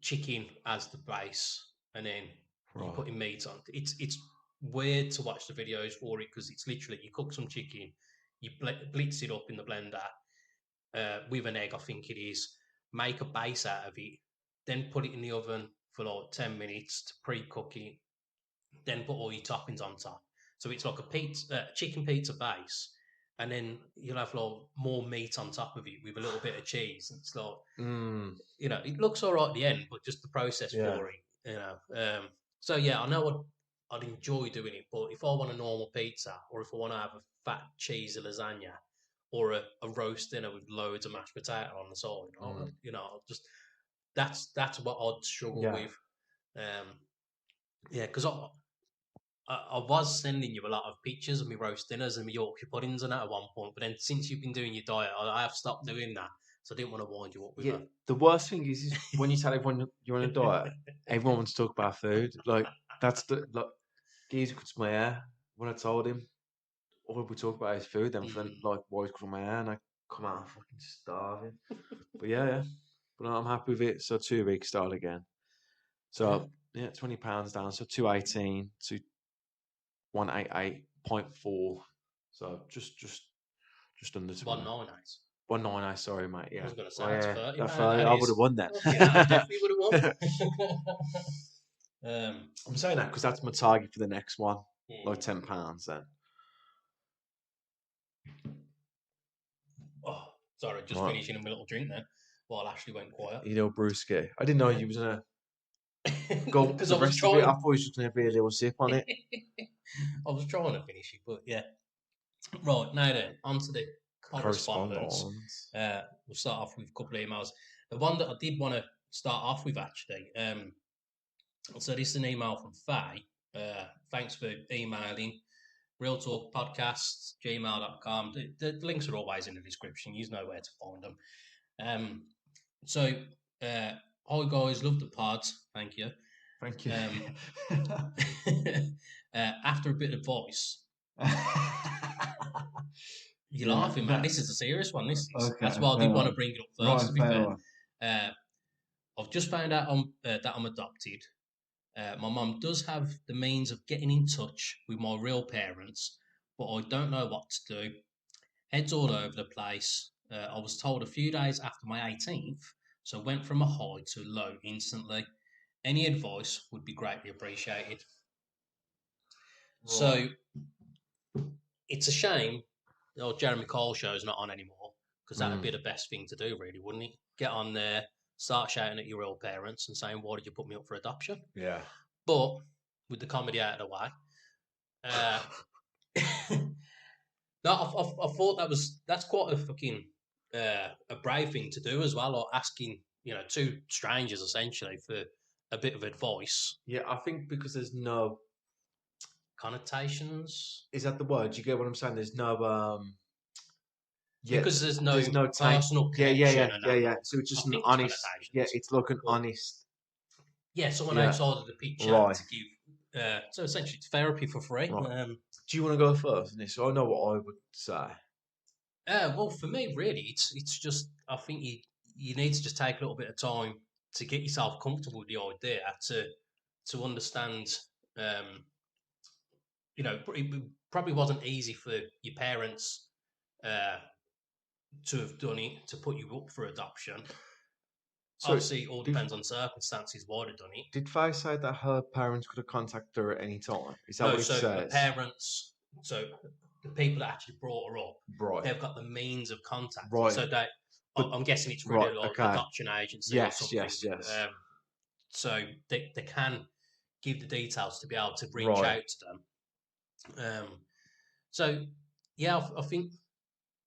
chicken as the base, and then you're
right.
putting meat on. It's weird to watch the videos for it because it's literally you cook some chicken, you blitz it up in the blender with an egg, I think it is. Make a base out of it, then put it in the oven for like 10 minutes to pre-cook it. Then put all your toppings on top. So it's like a chicken pizza base, and then you'll have like more meat on top of it with a little bit of cheese. It's like
Mm,
it looks all right at the end, but just the process
yeah.
for it. So yeah, I know I'd enjoy doing it, but if I want a normal pizza, or if I want to have a fat cheesy lasagna, or a roast dinner with loads of mashed potato on the side,
Mm,
I'll just that's what I'd struggle
yeah.
with. Um, yeah, because I was sending you a lot of pictures of my roast dinners and my Yorkshire puddings and that at one point, but then since you've been doing your diet, I have stopped doing that. So I didn't want to wind you up with
Yeah. The worst thing is when you tell everyone you're on a diet, everyone wants to talk about food. Like that's the like. Geezer cuts my hair. When I told him all we talk about is food, then for
Mm.
like boys cut my hair, and I come out fucking starving. But yeah. But I'm happy with it. So 2 weeks start again.
Yeah,
So yeah, £20 down. So 218 to 188.4. So just under 20.
198.
199, sorry, mate.
I
Yeah.
was going to say
Oh
that's
yeah. That
£30.
30,
That
I would
is.
have won that.
Fucking hell, I definitely would have won.
I'm saying that because that's my target for the next one. Like
Hmm.
£10 then.
Oh, sorry, just
Right.
finishing a little drink then while Ashley went quiet.
You know, Brewski. I didn't know
Yeah.
you was gonna go
Because
the
I was
rest of it. I
trying.
thought you was just gonna be a little sip on it.
I was trying to finish it, but yeah. Right, now then, on to the correspondence.
Correspondence.
We'll start off with a couple of emails. The one that I did want to start off with, actually, so this is an email from Faye. Thanks for emailing. realtalkpodcasts@gmail.com. The links are always in the description. You know where to find them. So, hi guys, love the pods. Thank you.
Thank you.
After a bit of voice, you're
Yeah,
laughing, man. This is a serious one. This is
okay,
that's why I
fair
did want to
one.
bring it up first.
Right,
To be
fair
fair,
one.
uh, I've just found out that I'm adopted. My mum does have the means of getting in touch with my real parents, but I don't know what to do. Heads all over the place. I was told a few days after my 18th, so went from a high to low instantly. Any advice would be greatly appreciated.
Right.
So it's a shame the old Jeremy Cole show is not on anymore because that would be
Mm.
the best thing to do, really, wouldn't it? Get on there, start shouting at your real parents and saying, "Why did you put me up for adoption?"
Yeah.
But with the comedy out of the way, uh, no, I thought that's quite a fucking a brave thing to do as well, or asking two strangers essentially for a bit of advice.
Yeah, I think because there's no,
Connotations
is that the word? Do you get what I'm saying? There's no, yeah,
because there's no
there's no taint.
personal
Yeah, yeah, yeah,
connection and
yeah,
that.
yeah. So it's
I
just an
think it's
honest, yeah,
connotations,
it's like an
but
honest,
yeah, someone
yeah,
outside of the picture
right.
to give. So essentially, it's therapy for free.
Right. Do you want to go first? And so I know what I would say.
Well, for me, really, it's just I think you need to just take a little bit of time to get yourself comfortable with the idea to understand. Um, it probably wasn't easy for your parents uh, to have done it to put you up for adoption.
So
Obviously, it all
did
depends on circumstances why they've done it.
did Faye say that her parents could have contacted her at any time? Is that
No,
what it
so her
says?
parents, so the people that actually brought her up,
Right,
they've got the means of contacting.
right.
So they,
But
I'm guessing it's through
right,
the like,
okay.
adoption agency or
Yes,
something.
yes, yes.
So they can give the details to be able to reach
Right.
out to them. So yeah, I think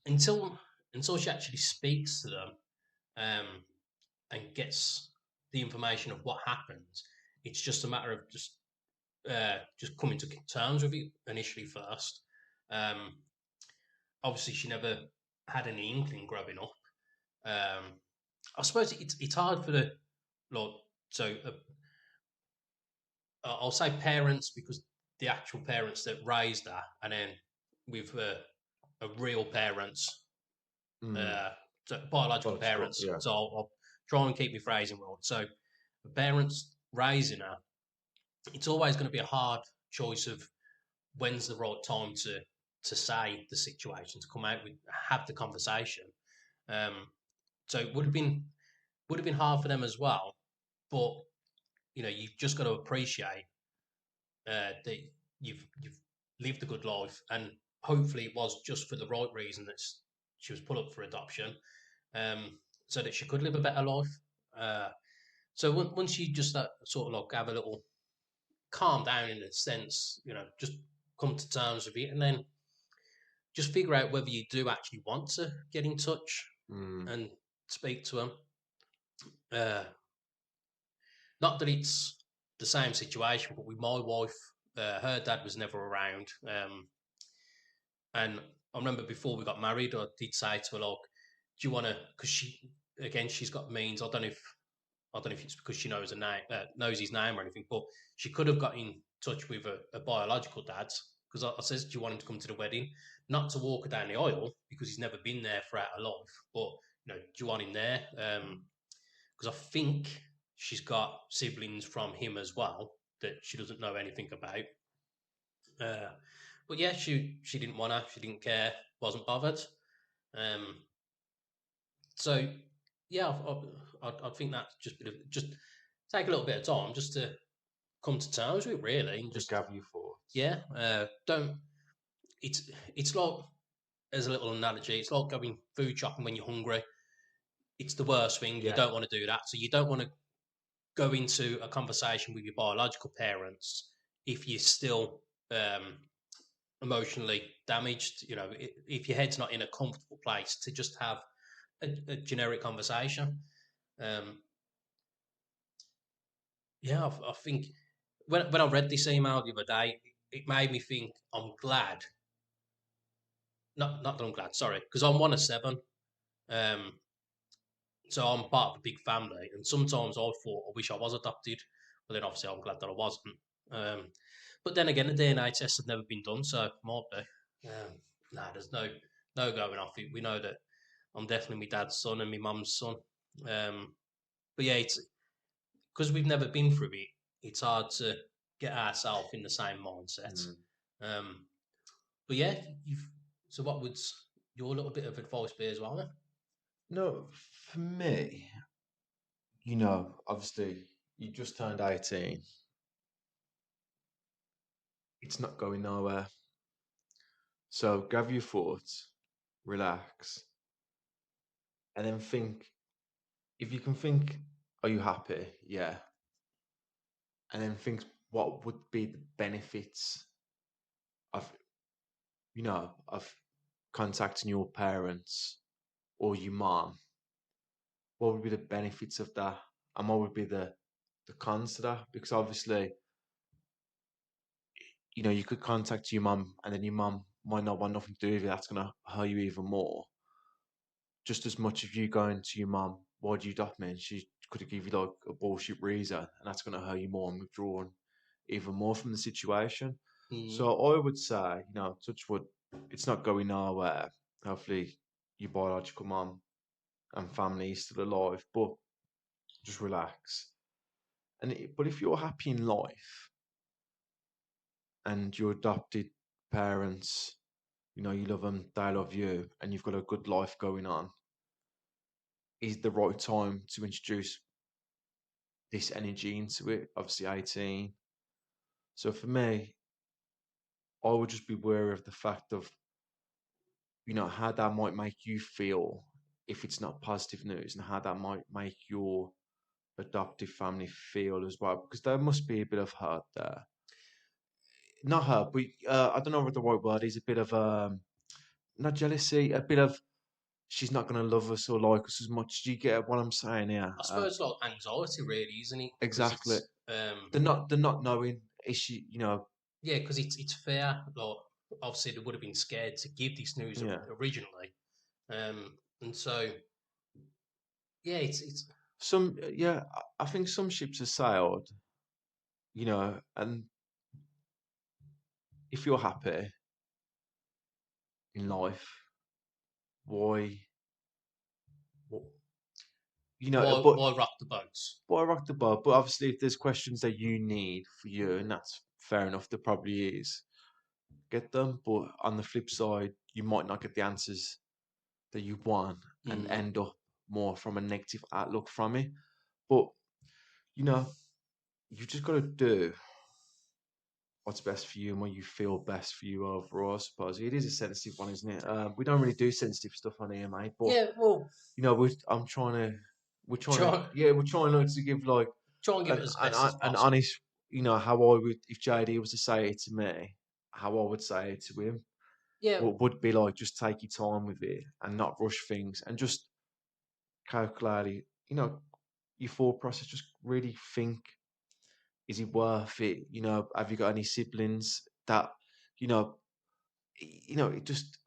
until she actually speaks to them um, and gets the information of what happened, it's just a matter of just coming to terms with it initially first. Um, Obviously, she never had any inkling growing up. I suppose it's hard for the like so I'll say parents because the actual parents that raised her, and then with a real parents,
Mm.
uh, so biological
Logical,
parents.
yeah.
So I'll try and keep my phrasing right. So the parents raising her, it's always going to be a hard choice of when's the right time to say the situation, to come out with, have the conversation. Um, so it would have been hard for them as well. But you've just got to appreciate that you've lived a good life, and hopefully it was just for the right reason that she was put up for adoption, so that she could live a better life. Uh, so once you just sort of like have a little calm down in a sense, just come to terms with it, and then just figure out whether you do actually want to get in touch
Mm.
and speak to them. Uh, Not that it's the same situation, but with my wife, her dad was never around. And I remember before we got married, I did say to her, like, do you want to, because she's got means. I don't know if it's because she knows knows his name or anything, but she could have got in touch with a biological dad because I says, do you want him to come to the wedding? Not to walk her down the aisle because he's never been there throughout her life, but do you want him there? Because I think she's got siblings from him as well that she doesn't know anything about. Uh, but yeah, she didn't want to, she didn't care, wasn't bothered. Um, so yeah, I think that's just take a little bit of time just to come to terms with it, really, and
To
just
gather your thoughts.
yeah, don't. It's like as a little analogy, it's like going food shopping when you're hungry. It's the worst thing. You
Yeah.
don't want to do that. So you don't want to go into a conversation with your biological parents if you're still emotionally damaged. If your head's not in a comfortable place, to just have a generic conversation. Um, yeah, I think when I read this email the other day, it made me think I'm glad. Not that I'm glad, sorry, because I'm one of seven. Um, so I'm part of a big family, and sometimes I thought I wish I was adopted, but then obviously I'm glad that I wasn't. Um, but then again, the DNA test had never been done, so it might be. Nah, there's no going off it. We know that I'm definitely my dad's son and my mum's son. But yeah, because we've never been through it, it's hard to get ourselves in the same mindset.
Mm.
Um, but yeah, so what would your little bit of advice be as well, then?
No, for me, obviously, you just turned 18. It's not going nowhere. So gather your thoughts, relax, and then think. If you can think, are you happy? Yeah. And then think, what would be the benefits of, of contacting your parents or your mom? What would be the benefits of that? And what would be the cons to that? Because obviously, you could contact your mum and then your mum might not want nothing to do with it. That's going to hurt you even more. Just as much as you going to your mum, why do you adopt me? And she could give you like a bullshit reason, and that's going to hurt you more and withdraw even more from the situation.
Mm.
So I would say, touch wood, it's not going nowhere. Hopefully, your biological mum and family is still alive, but just relax. But if you're happy in life and your adopted parents, you love them, they love you, and you've got a good life going on, is the right time to introduce this energy into it. Obviously, 18. So for me, I would just be wary of the fact of, how that might make you feel if it's not positive news, and how that might make your adoptive family feel as well, because there must be a bit of hurt there. Not hurt, but I don't know what the right word is. A bit of not jealousy, a bit of she's not going to love us or like us as much. Do you get what I'm saying here?
I suppose like anxiety, really, isn't it? Because
Exactly.
it's
They're not knowing. Is she?
yeah, because it's fair. Like obviously, they would have been scared to give this news
Yeah.
originally, and so yeah, it's
Yeah. I think some ships have sailed. And if you're happy in life, why? wh-
why
But
rock the boats?
why rock the boat? But obviously, if there's questions that you need for you, and that's fair enough, there probably is. Get them, but on the flip side, you might not get the answers that you want and
Mm.
end up more from a negative outlook from it. But you know, you just got to do what's best for you and what you feel best for you overall. I suppose it is a sensitive one, isn't it? We don't really do sensitive stuff on here, mate. But
Yeah, well,
I'm trying to,
try
we're trying like, to give like
try and give it
an
as
an,
best as
an
possible.
honest, how I would if JD was to say it to me, how I would say it to him.
Yeah,
What would be like, just take your time with it and not rush things and just calculate, your thought process. Just really think, is it worth it? Have you got any siblings that, you know, it just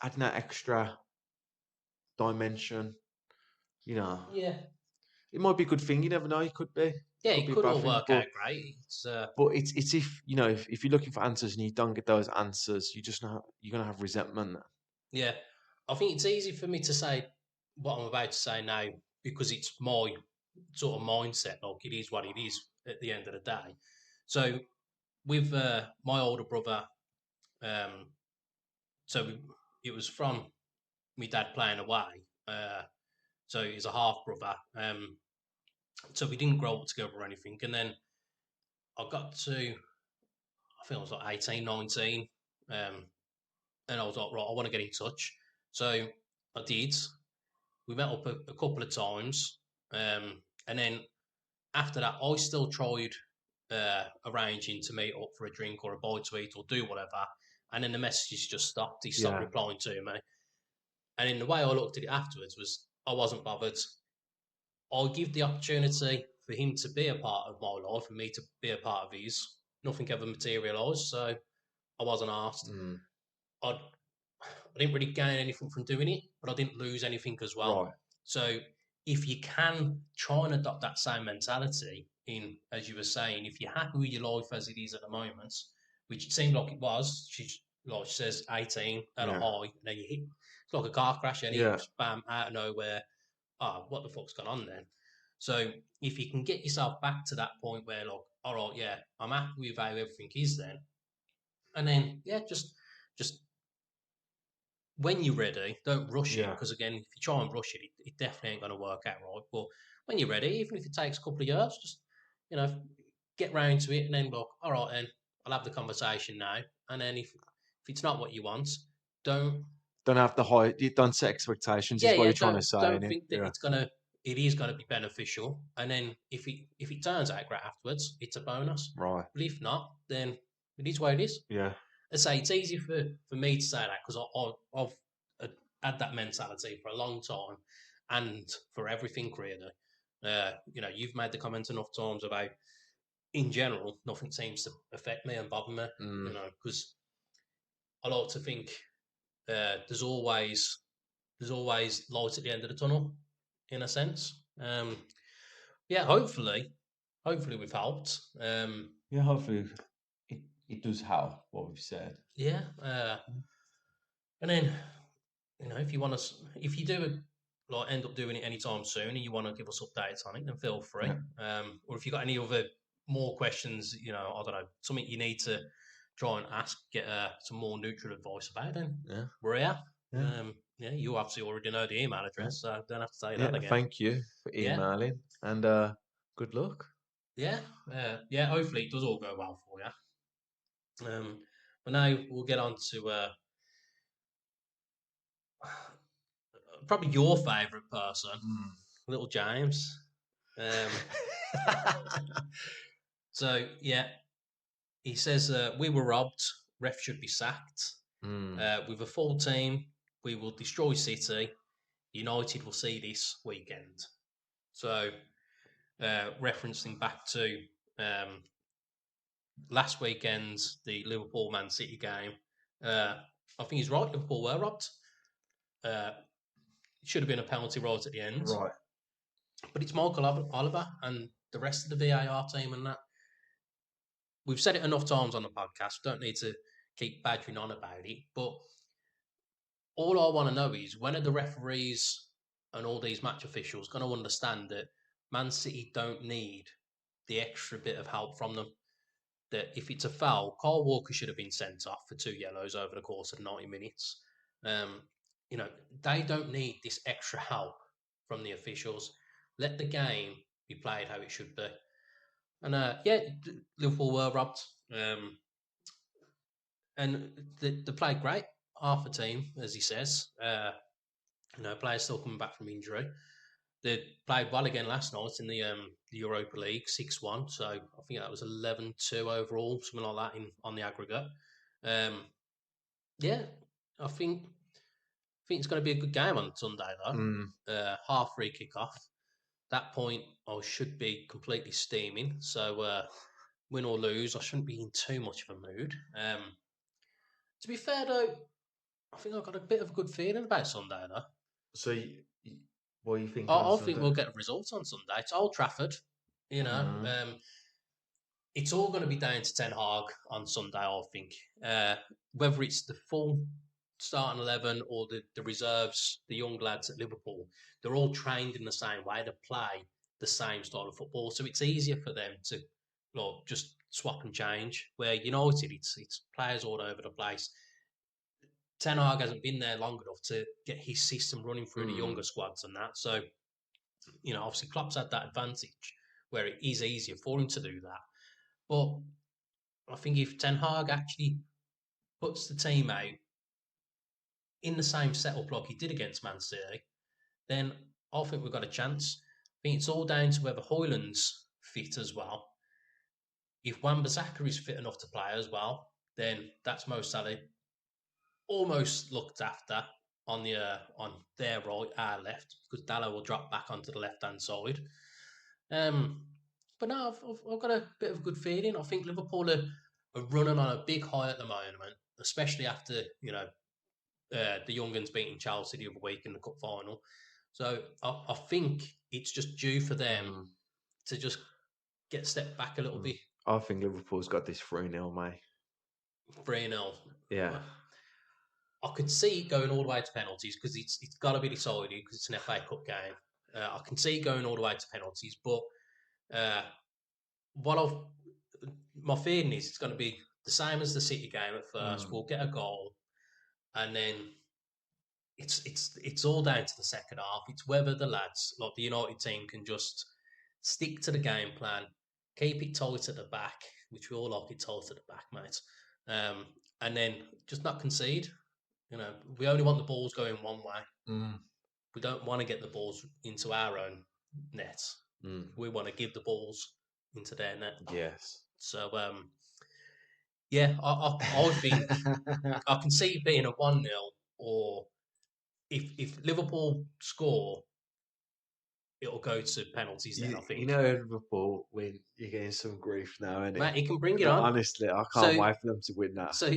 adding that extra dimension. You know,
yeah,
it might be a good thing. You never know. It could be.
yeah.
It could
It
be a
could
bad
all
thing.
work
But
out great.
it's if if you're looking for answers and you don't get those answers, you just know you're gonna have resentment.
Yeah, I think it's easy for me to say what I'm about to say now because it's my sort of mindset. Like it is what it is at the end of the day. So with my older brother, um, so it was from my dad playing away. So he's a half brother. So we didn't grow up together or anything. And then I got to, I think I was like 18, 19. And I was like, right, I want to get in touch. So I did. We met up a couple of times. And then after that, I still tried arranging to meet up for a drink or a bite to eat or do whatever. And then the messages just stopped. He stopped
Yeah.
replying to me. And in the way I looked at it afterwards was I wasn't bothered. I'll give the opportunity for him to be a part of my life and me to be a part of his. Nothing ever materialised, so I wasn't asked.
Mm,
I didn't really gain anything from doing it, but I didn't lose anything as well.
right.
So if you can try and adopt that same mentality in, as you were saying, if you're happy with your life as it is at the moment, which it seemed like it was, she says 18 at a
Yeah.
high, and then you hit, it's like a car crash, and you
Yeah.
just bam out of nowhere. Oh, what the fuck's gone on then? So if you can get yourself back to that point where, like, all right, yeah, I'm happy with how everything is then, and then yeah, just when you're ready, don't rush it
Yeah.
because again, if you try and rush it, it definitely ain't going to work out right. But when you're ready, even if it takes a couple of years, just you know, get round to it and then look. All right, then I'll have the conversation now. And then if it's not what you want, don't
Don't have the high. You don't set expectations.
yeah
Is what
yeah
you're trying to
don't
say,
don't
innit?
think that
Yeah.
it is gonna be beneficial. And then if it turns out great afterwards, it's a bonus.
Right.
But if not, then it is what it is.
Yeah.
I say it's easy for me to say that because I've had that mentality for a long time and for everything really. You've made the comment enough times about in general nothing seems to affect me and bother me.
Mm.
Because I like to think there's always light at the end of the tunnel, in a sense. Yeah, hopefully we've helped.
Yeah. Hopefully, it does help what we've said.
Yeah, and then if you want to, if you do like end up doing it anytime soon, and you want to give us updates on it, then feel free.
Yeah.
Or if you got any other more questions, I don't know, something you need to try and ask, get some more neutral advice about, then
Yeah.
we're here.
Yeah.
Yeah, you obviously already know the email
Yeah.
address, so don't have to say that
Yeah.
again.
Thank you for
Yeah,
emailing and good luck.
yeah, yeah. Hopefully it does all go well for you. But now we'll get on to probably your favourite person, little James. Um, so yeah, he says we were robbed. Ref should be sacked.
Mm.
With a full team, we will destroy City. United will see this weekend. So referencing back to um, last weekend's the Liverpool Man City game. I think he's right. Liverpool were robbed. Uh, it should have been a penalty right at the end,
Right.
but it's Michael Oliver and the rest of the VAR team and that. We've said it enough times on the podcast. Don't need to keep badgering on about it. But all I want to know is when are the referees and all these match officials going to understand that Man City don't need the extra bit of help from them? That if it's a foul, Kyle Walker should have been sent off for 2 yellows over the course of 90 minutes. Um, they don't need this extra help from the officials. Let the game be played how it should be. And yeah, Liverpool were robbed. And they played great. Half a team, as he says. Players still coming back from injury. They played well again last night in the Europa League, 6-1. So I think that was 11-2 overall, something like that on the aggregate. Yeah, I think it's going to be a good game on Sunday though.
Mm.
Half free kickoff. That point, I should be completely steaming. So win or lose, I shouldn't be in too much of a mood. To be fair though, I think I've got a bit of a good feeling about Sunday though.
So, what are you thinking on
I think
Sunday?
we'll get a result on Sunday. It's Old Trafford, you know.
Mm.
It's all going to be down to Ten Hag on Sunday, I think. Whether it's the full starting 11 or the reserves, the young lads at Liverpool, they're all trained in the same way to play the same style of football. So it's easier for them to just swap and change. Where United, it's players all over the place. Ten Hag hasn't been there long enough to get his system running through the
Mm.
younger squads and that. So, obviously Klopp's had that advantage where it is easier for him to do that. But I think if Ten Hag actually puts the team out in the same setup like he did against Man City, then I think we've got a chance. I think it's all down to whether Hoyland's fit as well. If Wan-Bissaka is fit enough to play as well, then that's Mo Salah almost looked after on their right, our left, because Dallo will drop back onto the left hand side. But no, I've got a bit of a good feeling. I think Liverpool are running on a big high at the moment, especially after the young uns beating Chelsea the other week in the cup final. So I think it's just due for them to just get stepped back a little bit.
I think Liverpool's got this 3-0, mate.
3-0.
Yeah.
I could see it going all the way to penalties because it's got to be decided because it's an FA Cup game. I can see it going all the way to penalties, but uh, what I've my feeling is it's going to be the same as the City game at first.
Mm.
We'll get a goal, and then it's all down to the second half. It's whether the lads, like the United team, can just stick to the game plan, keep it tight at the back, which we all like it tight at the back, mate. And then just not concede. You know, we only want the balls going one way.
Mm.
We don't want to get the balls into our own net.
Mm.
We want to give the balls into their net.
Yes.
So, yeah, I think I can see it being a 1-0, or if Liverpool score, it'll go to penalties then, I
You
think.
know, in Liverpool, when you're getting some grief now, innit?
Mate, he can bring it
But
on.
honestly, I can't
So,
wait for them to win that.
so,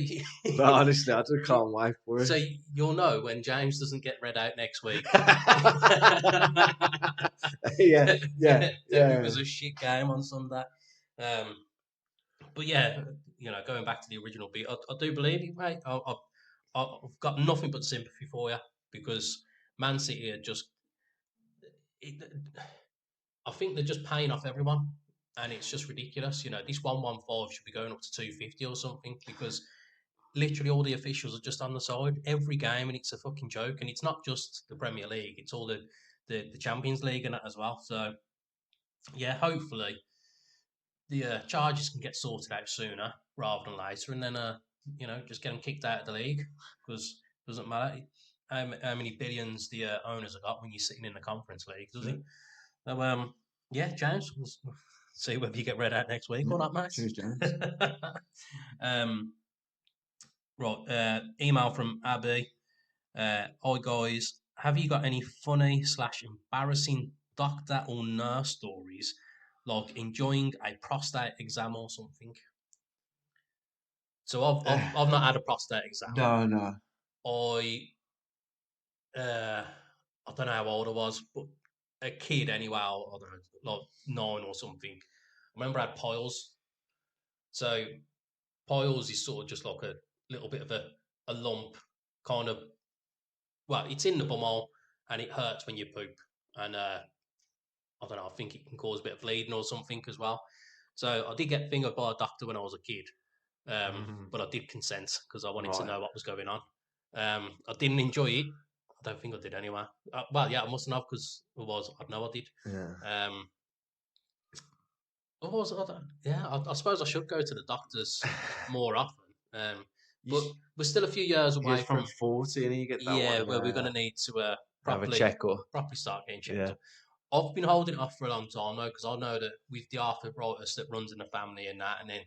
But honestly, I just can't wait for it.
so you'll know when James doesn't get read out next week.
Yeah, yeah,
that
yeah.
it was a shit game on Sunday. But yeah, you know, going back to the original beat, I do believe you, mate. I've got nothing but sympathy for you because Man City are just. It, I think they're just paying off everyone, and it's just ridiculous. You know, this 115 should be going up to 250 or something because literally all the officials are just on the side every game, and it's a fucking joke. And it's not just the Premier League; it's all the Champions League and that as well. So yeah, hopefully the charges can get sorted out sooner rather than later, and then you know, just get them kicked out of the league because it doesn't matter how many billions the owners have got when you're sitting in the Conference League, does it? So yeah, James, we'll see whether you get read out next week or not, mate.
Cheers, James.
um, right, email from Abby. Hi guys, have you got any funny / embarrassing doctor or nurse stories, like enjoying a prostate exam or something? So I've not had a prostate exam.
No.
I I don't know how old I was, but a kid anyway. I don't know, like 9 or something. I remember I had piles. So piles is sort of just like a little bit of a lump, kind of. Well, it's in the bumhole and it hurts when you poop, and I don't know. I think it can cause a bit of bleeding or something as well. So I did get fingered by a doctor when I was a kid, but I did consent because I wanted to
Right.
know what was going on. I didn't enjoy it. I don't think I did anyway. Well, yeah, I mustn't have because I know I did.
Yeah.
Yeah, I suppose I should go to the doctors more often.
You,
But we're still a few years
you
away
get from
from
40 and you get that
yeah,
one.
where we're going to need to
Have a
properly
checkup.
start getting checked
Yeah.
up. I've been holding it off for a long time though, because I know that with the arthritis that runs in the family and that, and then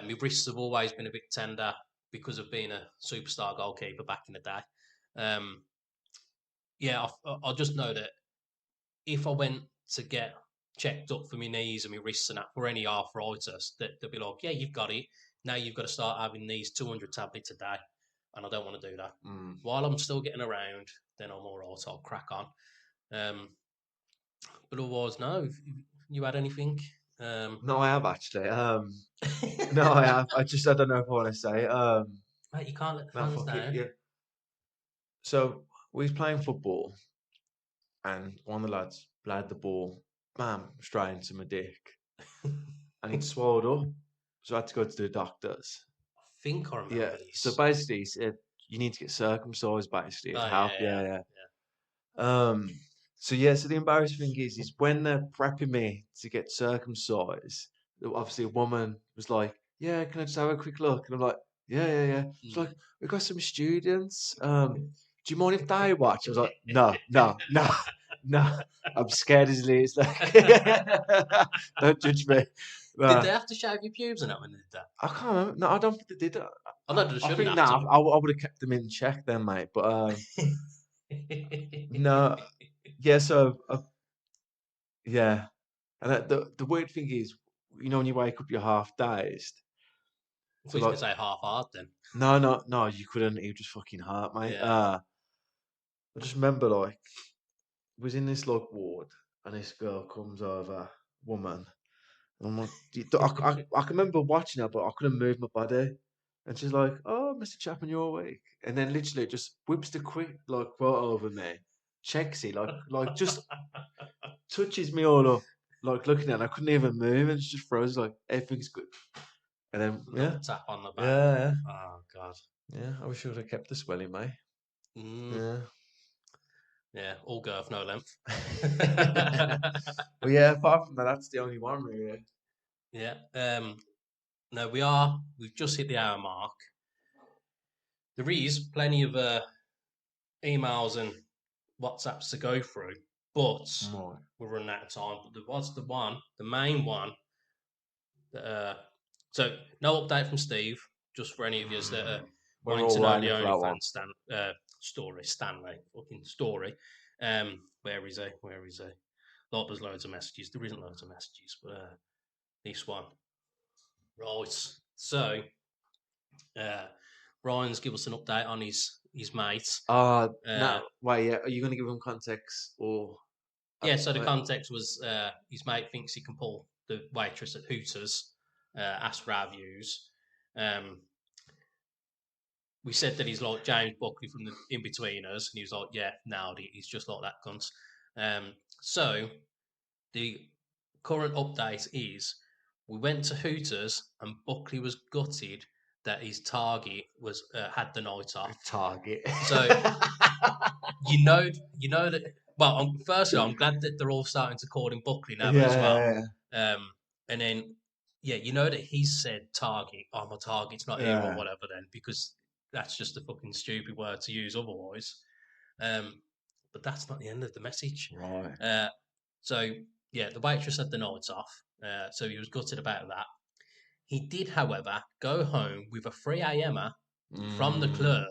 my wrists have always been a bit tender because of being a superstar goalkeeper back in the day. Yeah, I just know that if I went to get checked up for my knees and my wrists and that for any arthritis, that they'll be like, yeah, you've got it. Now you've got to start having these 200 tablets a day. And I don't want to do that. While I'm still getting around, then I'm all right. I'll crack on. But otherwise, no. If you had anything?
No, I have actually. No, I have. I don't know if I want to say it.
Mate, you can't let the
No,
fans
fuck it.
down.
Yeah. So we was playing football, and one of the lads played the ball, bam, straight into my dick, and it swelled up. So I had to go to the doctors.
I think I
Yeah.
remember
So
this.
basically, he said you need to get circumcised. Basically,
Oh,
to
yeah,
help.
yeah,
Yeah.
yeah.
So yeah. So the embarrassing thing is when they're prepping me to get circumcised. Obviously, a woman was like, "Yeah, can I just have a quick look?" And I'm like, "Yeah." She's like, "We've got some students. Do you mind if they watch?" I was like, "No. I'm scared as it is. Like, don't judge me."
Did
Nah.
they have to shave your pubes and that when they did that?
I can't remember. No, I don't think they did.
I know they
I
shouldn't
think
have
no,
to.
I would have kept them in check then, mate. But no, yeah. So yeah, and the weird thing is, when you wake up, you're half dazed.
I thought
So
you was
like,
going to say half hard then.
no, you couldn't. It was just fucking hurt, mate.
Yeah.
I just remember like was in this like ward, and this girl comes over, woman, and I'm like, I can remember watching her, but I couldn't move my body. And she's like, "Oh, Mr. Chapman, you're awake." And then literally just whips the quick like photo over me, checks it, like just touches me all up, like looking at it. I couldn't even move, and she just froze, like everything's good. And then
Little tap on the back.
yeah,
Oh God.
I wish I would have kept the swelling, mate.
Mm. Yeah, all girth, no length.
Well, yeah. Apart from that, that's the only one, really.
Yeah. No, we've just hit the hour mark. There is plenty of emails and WhatsApps to go through, but
Right.
we're running out of time. But there was the main one. So no update from Steve. Just for any of you that are
We're
wanting
all
to know the
waiting for that one.
OnlyFans Stanley fucking story. Where is he? Where is he? There's loads of messages. There isn't loads of messages, but this one. Right. So Ryan's give us an update on his mate.
No, wait, yeah. Are you going to give them context or?
Yeah, so the context was his mate thinks he can pull the waitress at Hooters, asked for our views. We said that he's like James Buckley from the In-Betweeners, and he was like, yeah, nailed it. He's just like that cunt. So the current update is we went to Hooters and Buckley was gutted that his target was had the night off.
Target.
So you know that. Well, firstly, I'm glad that they're all starting to call him Buckley now as well. And then, yeah, you know that he's said target. Oh, my target's not here or whatever. Then because that's just a fucking stupid word to use otherwise. But that's not the end of the message.
Right.
So yeah, the waitress had the night off. So he was gutted about that. He did, however, go home with a 3 a.m.er from the club.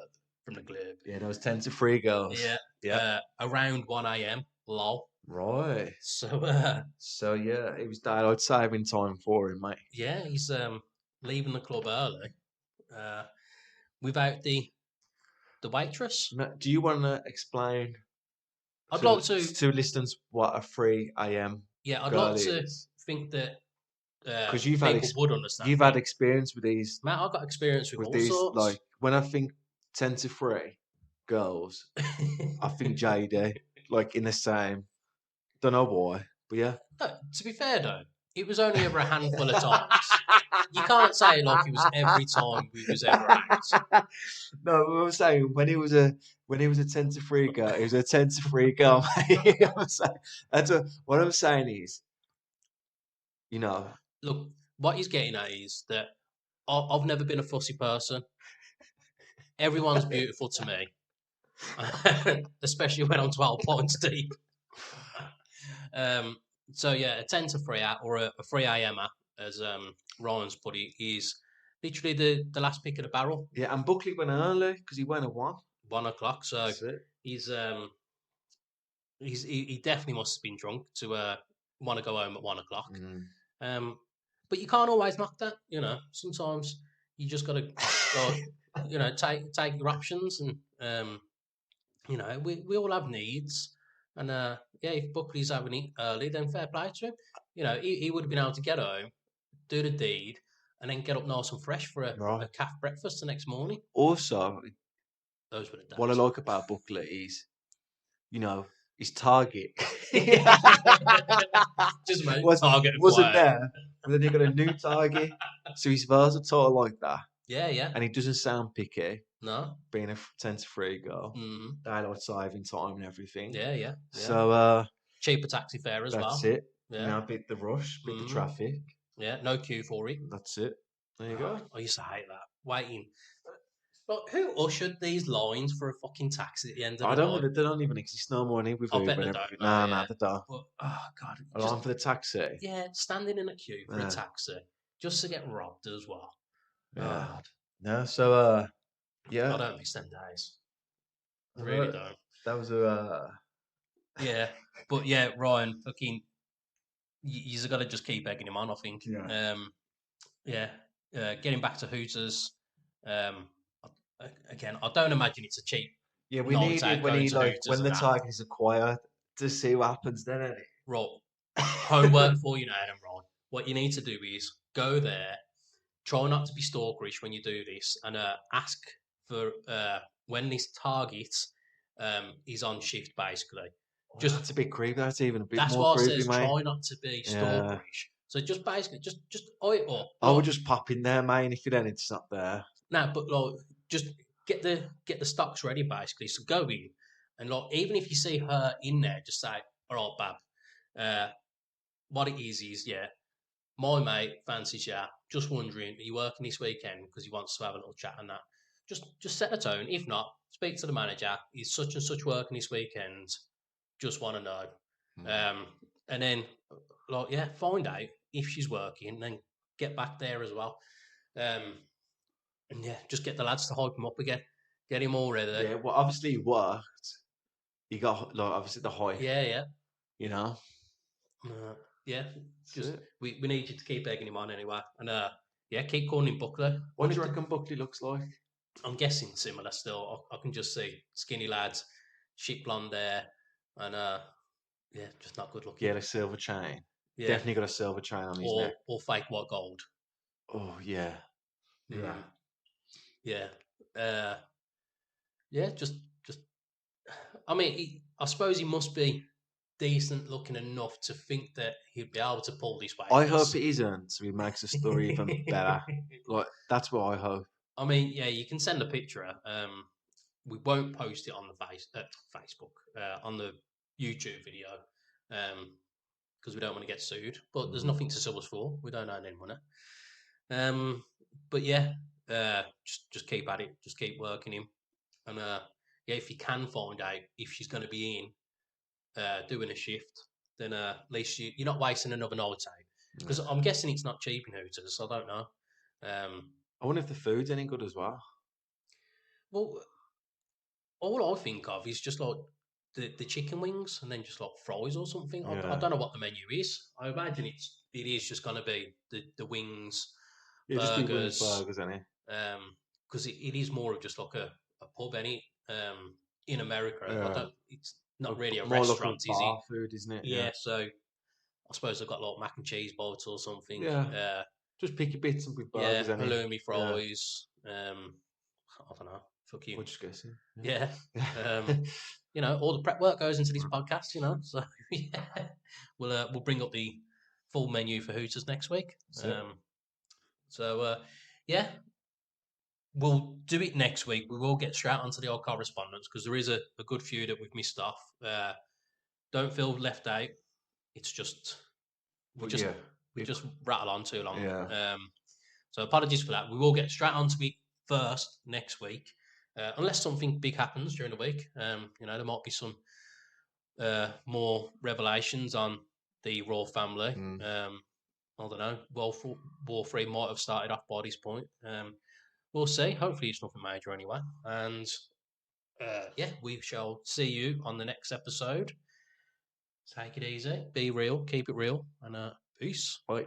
From the club.
Yeah, those 10 to 3 girls.
Yeah. Around 1 a.m. Lol.
Right.
So
yeah, it was daylight saving time for him, mate.
Yeah, he's leaving the club early. Without the waitress.
Now, do you want to explain
I'd like
to listeners what a 3 a.m.
Yeah, I'd
girl
like to
is?
think that
Because
people would understand.
You've had experience with these.
Matt, I've got experience with all
these,
sorts.
like when I think 10 to 3 girls, I think JD, like in the same. Don't know why, but yeah.
No, to be fair though, it was only ever a handful of times. You can't say like it was every time we was ever out.
No, I'm saying when he was a 10 to 3 girl, it was a 10 to 3 girl. What I'm saying is, you know.
Look, what he's getting at is that I've never been a fussy person. Everyone's beautiful to me, especially when I'm 12 points deep. So yeah, a 10 to 3 out or a 3 a.m.er, as Ryan's put it, is literally the last pick of the barrel.
Yeah, and Buckley went early because he went at 1.
1 o'clock. So he's he definitely must have been drunk to want to go home at 1 o'clock. But you can't always knock that, you know. Sometimes you just got to, you know, take your options, and you know, we all have needs, and yeah, if Buckley's having it early, then fair play to him. You know, he would have been able to get home, do the deed, and then get up nice and fresh for a calf breakfast the next morning.
Also,
those were the days.
What I like about Buckley is, you know, his target
just
wasn't there, but then he got a new target, so he's versatile like that.
Yeah,
and he doesn't sound picky.
No,
being a 10 to 3 girl, daylight saving time and everything.
Yeah.
So
cheaper taxi fare as well.
That's it.
Yeah.
You know, beat the rush, beat the traffic.
Yeah, no queue for it.
That's it. There you go.
I used to hate that waiting. But who ushered these lines for a fucking taxi at the end of the night?
They don't even exist no more. With
I
Uber
bet
and
they
everything.
don't.
Nah, they don't.
But, oh god,
a line for the taxi.
Yeah, standing in a queue for a taxi just to get robbed as well.
Yeah.
God.
No, so yeah.
I don't miss them days. I really don't.
That was
yeah, but yeah, Ryan, fucking, you've got to just keep egging him on. I think.
Yeah.
Getting back to Hooters. Again, I don't imagine it's a cheap.
Yeah, we need it when when the target is acquired to see what happens then. Isn't it?
Right. Homework for you now, then, Ryan. What you need to do is go there. Try not to be stalkerish when you do this, and ask for when this target is on shift basically.
Well,
Just
that's a bit creepy. That's even a bit
that's
more
why I
creepy,
says
mate.
try not to be
Yeah.
stalkerish. So just basically just eye it up.
I would
Look,
just pop in there, mate, if it it's not there.
no, but like just get the stocks ready basically. So go in and like even if you see her in there, just say, all right, Bab. What it is yeah, my mate fancies you. Just wondering, are you working this weekend? Because he wants to have a little chat and that. Just set a tone. If not, speak to the manager. Is such and such working this weekend? Just want to know.
Mm.
Um, and then, like, yeah, find out if she's working, and then get back there as well. Um, and yeah, just get the lads to hype him up again. Get him all ready.
Yeah, well, obviously it worked. You got, like, obviously the hype,
Yeah, yeah.
you know?
Uh, yeah,
That's
just
it.
we need you to keep egging him on anyway. And yeah, keep calling him Buckley.
What
What
do you
did
reckon Buckley looks like?
I'm guessing similar still. I can just see skinny lads, shit blonde hair, and yeah, just not good looking.
Yeah, a silver chain.
Yeah,
Definitely got a silver chain on his neck.
or fake white gold.
Oh, yeah. Yeah.
Mm, yeah, uh, yeah. Just. I mean, I suppose he must be decent looking enough to think that he'd be able to pull this weight.
I hope
'Cause
it isn't, so he makes the story even better. Like, that's what I hope.
I mean, yeah, you can send a picture. We won't post it on the Facebook, on the YouTube video, because we don't want to get sued. But there's
Mm.
nothing to sue us for. We don't earn any money. But yeah, just keep at it. Just keep working him, and yeah, if you can find out if she's going to be in doing a shift, then at least you're not wasting another night out. Because
Yeah.
I'm guessing it's not cheap in Hooters. So I don't know.
I wonder if the food's any good as well.
Well, all I think of is just like the chicken wings and then just like fries or something. I
Yeah.
don't know what the menu is. I imagine it is just going to be the wings,
Yeah, just be wings,
burgers,
burgers, any.
because it is more of just like a pub. Any in America, I
Yeah.
don't. It's not really a
More like a
restaurant, is it?
bar food, isn't it? Yeah.
Yeah. So I suppose they've got like mac and cheese bites or something.
Yeah. Just pick your bits and with
Yeah,
burgers, any.
halloumi
Yeah.
fries. I don't know.
We're
Fucking
just guessing.
yeah.
Yeah.
All the prep work goes into this podcast, so yeah, we'll bring up the full menu for Hooters next week.
That's it.
So yeah, we'll do it next week. We will get straight onto the old correspondence because there is a good few that we've missed off. Don't feel left out. It's just we
But
just
yeah.
we just rattle on too long.
Yeah.
So apologies for that. We will get straight onto it first next week. Unless something big happens during the week, there might be some more revelations on the royal family.
Mm.
I don't know. War 3 might have started off by this point. We'll see. Hopefully, it's nothing major anyway. And yeah, we shall see you on the next episode. Take it easy. Be real. Keep it real. And peace.
Bye.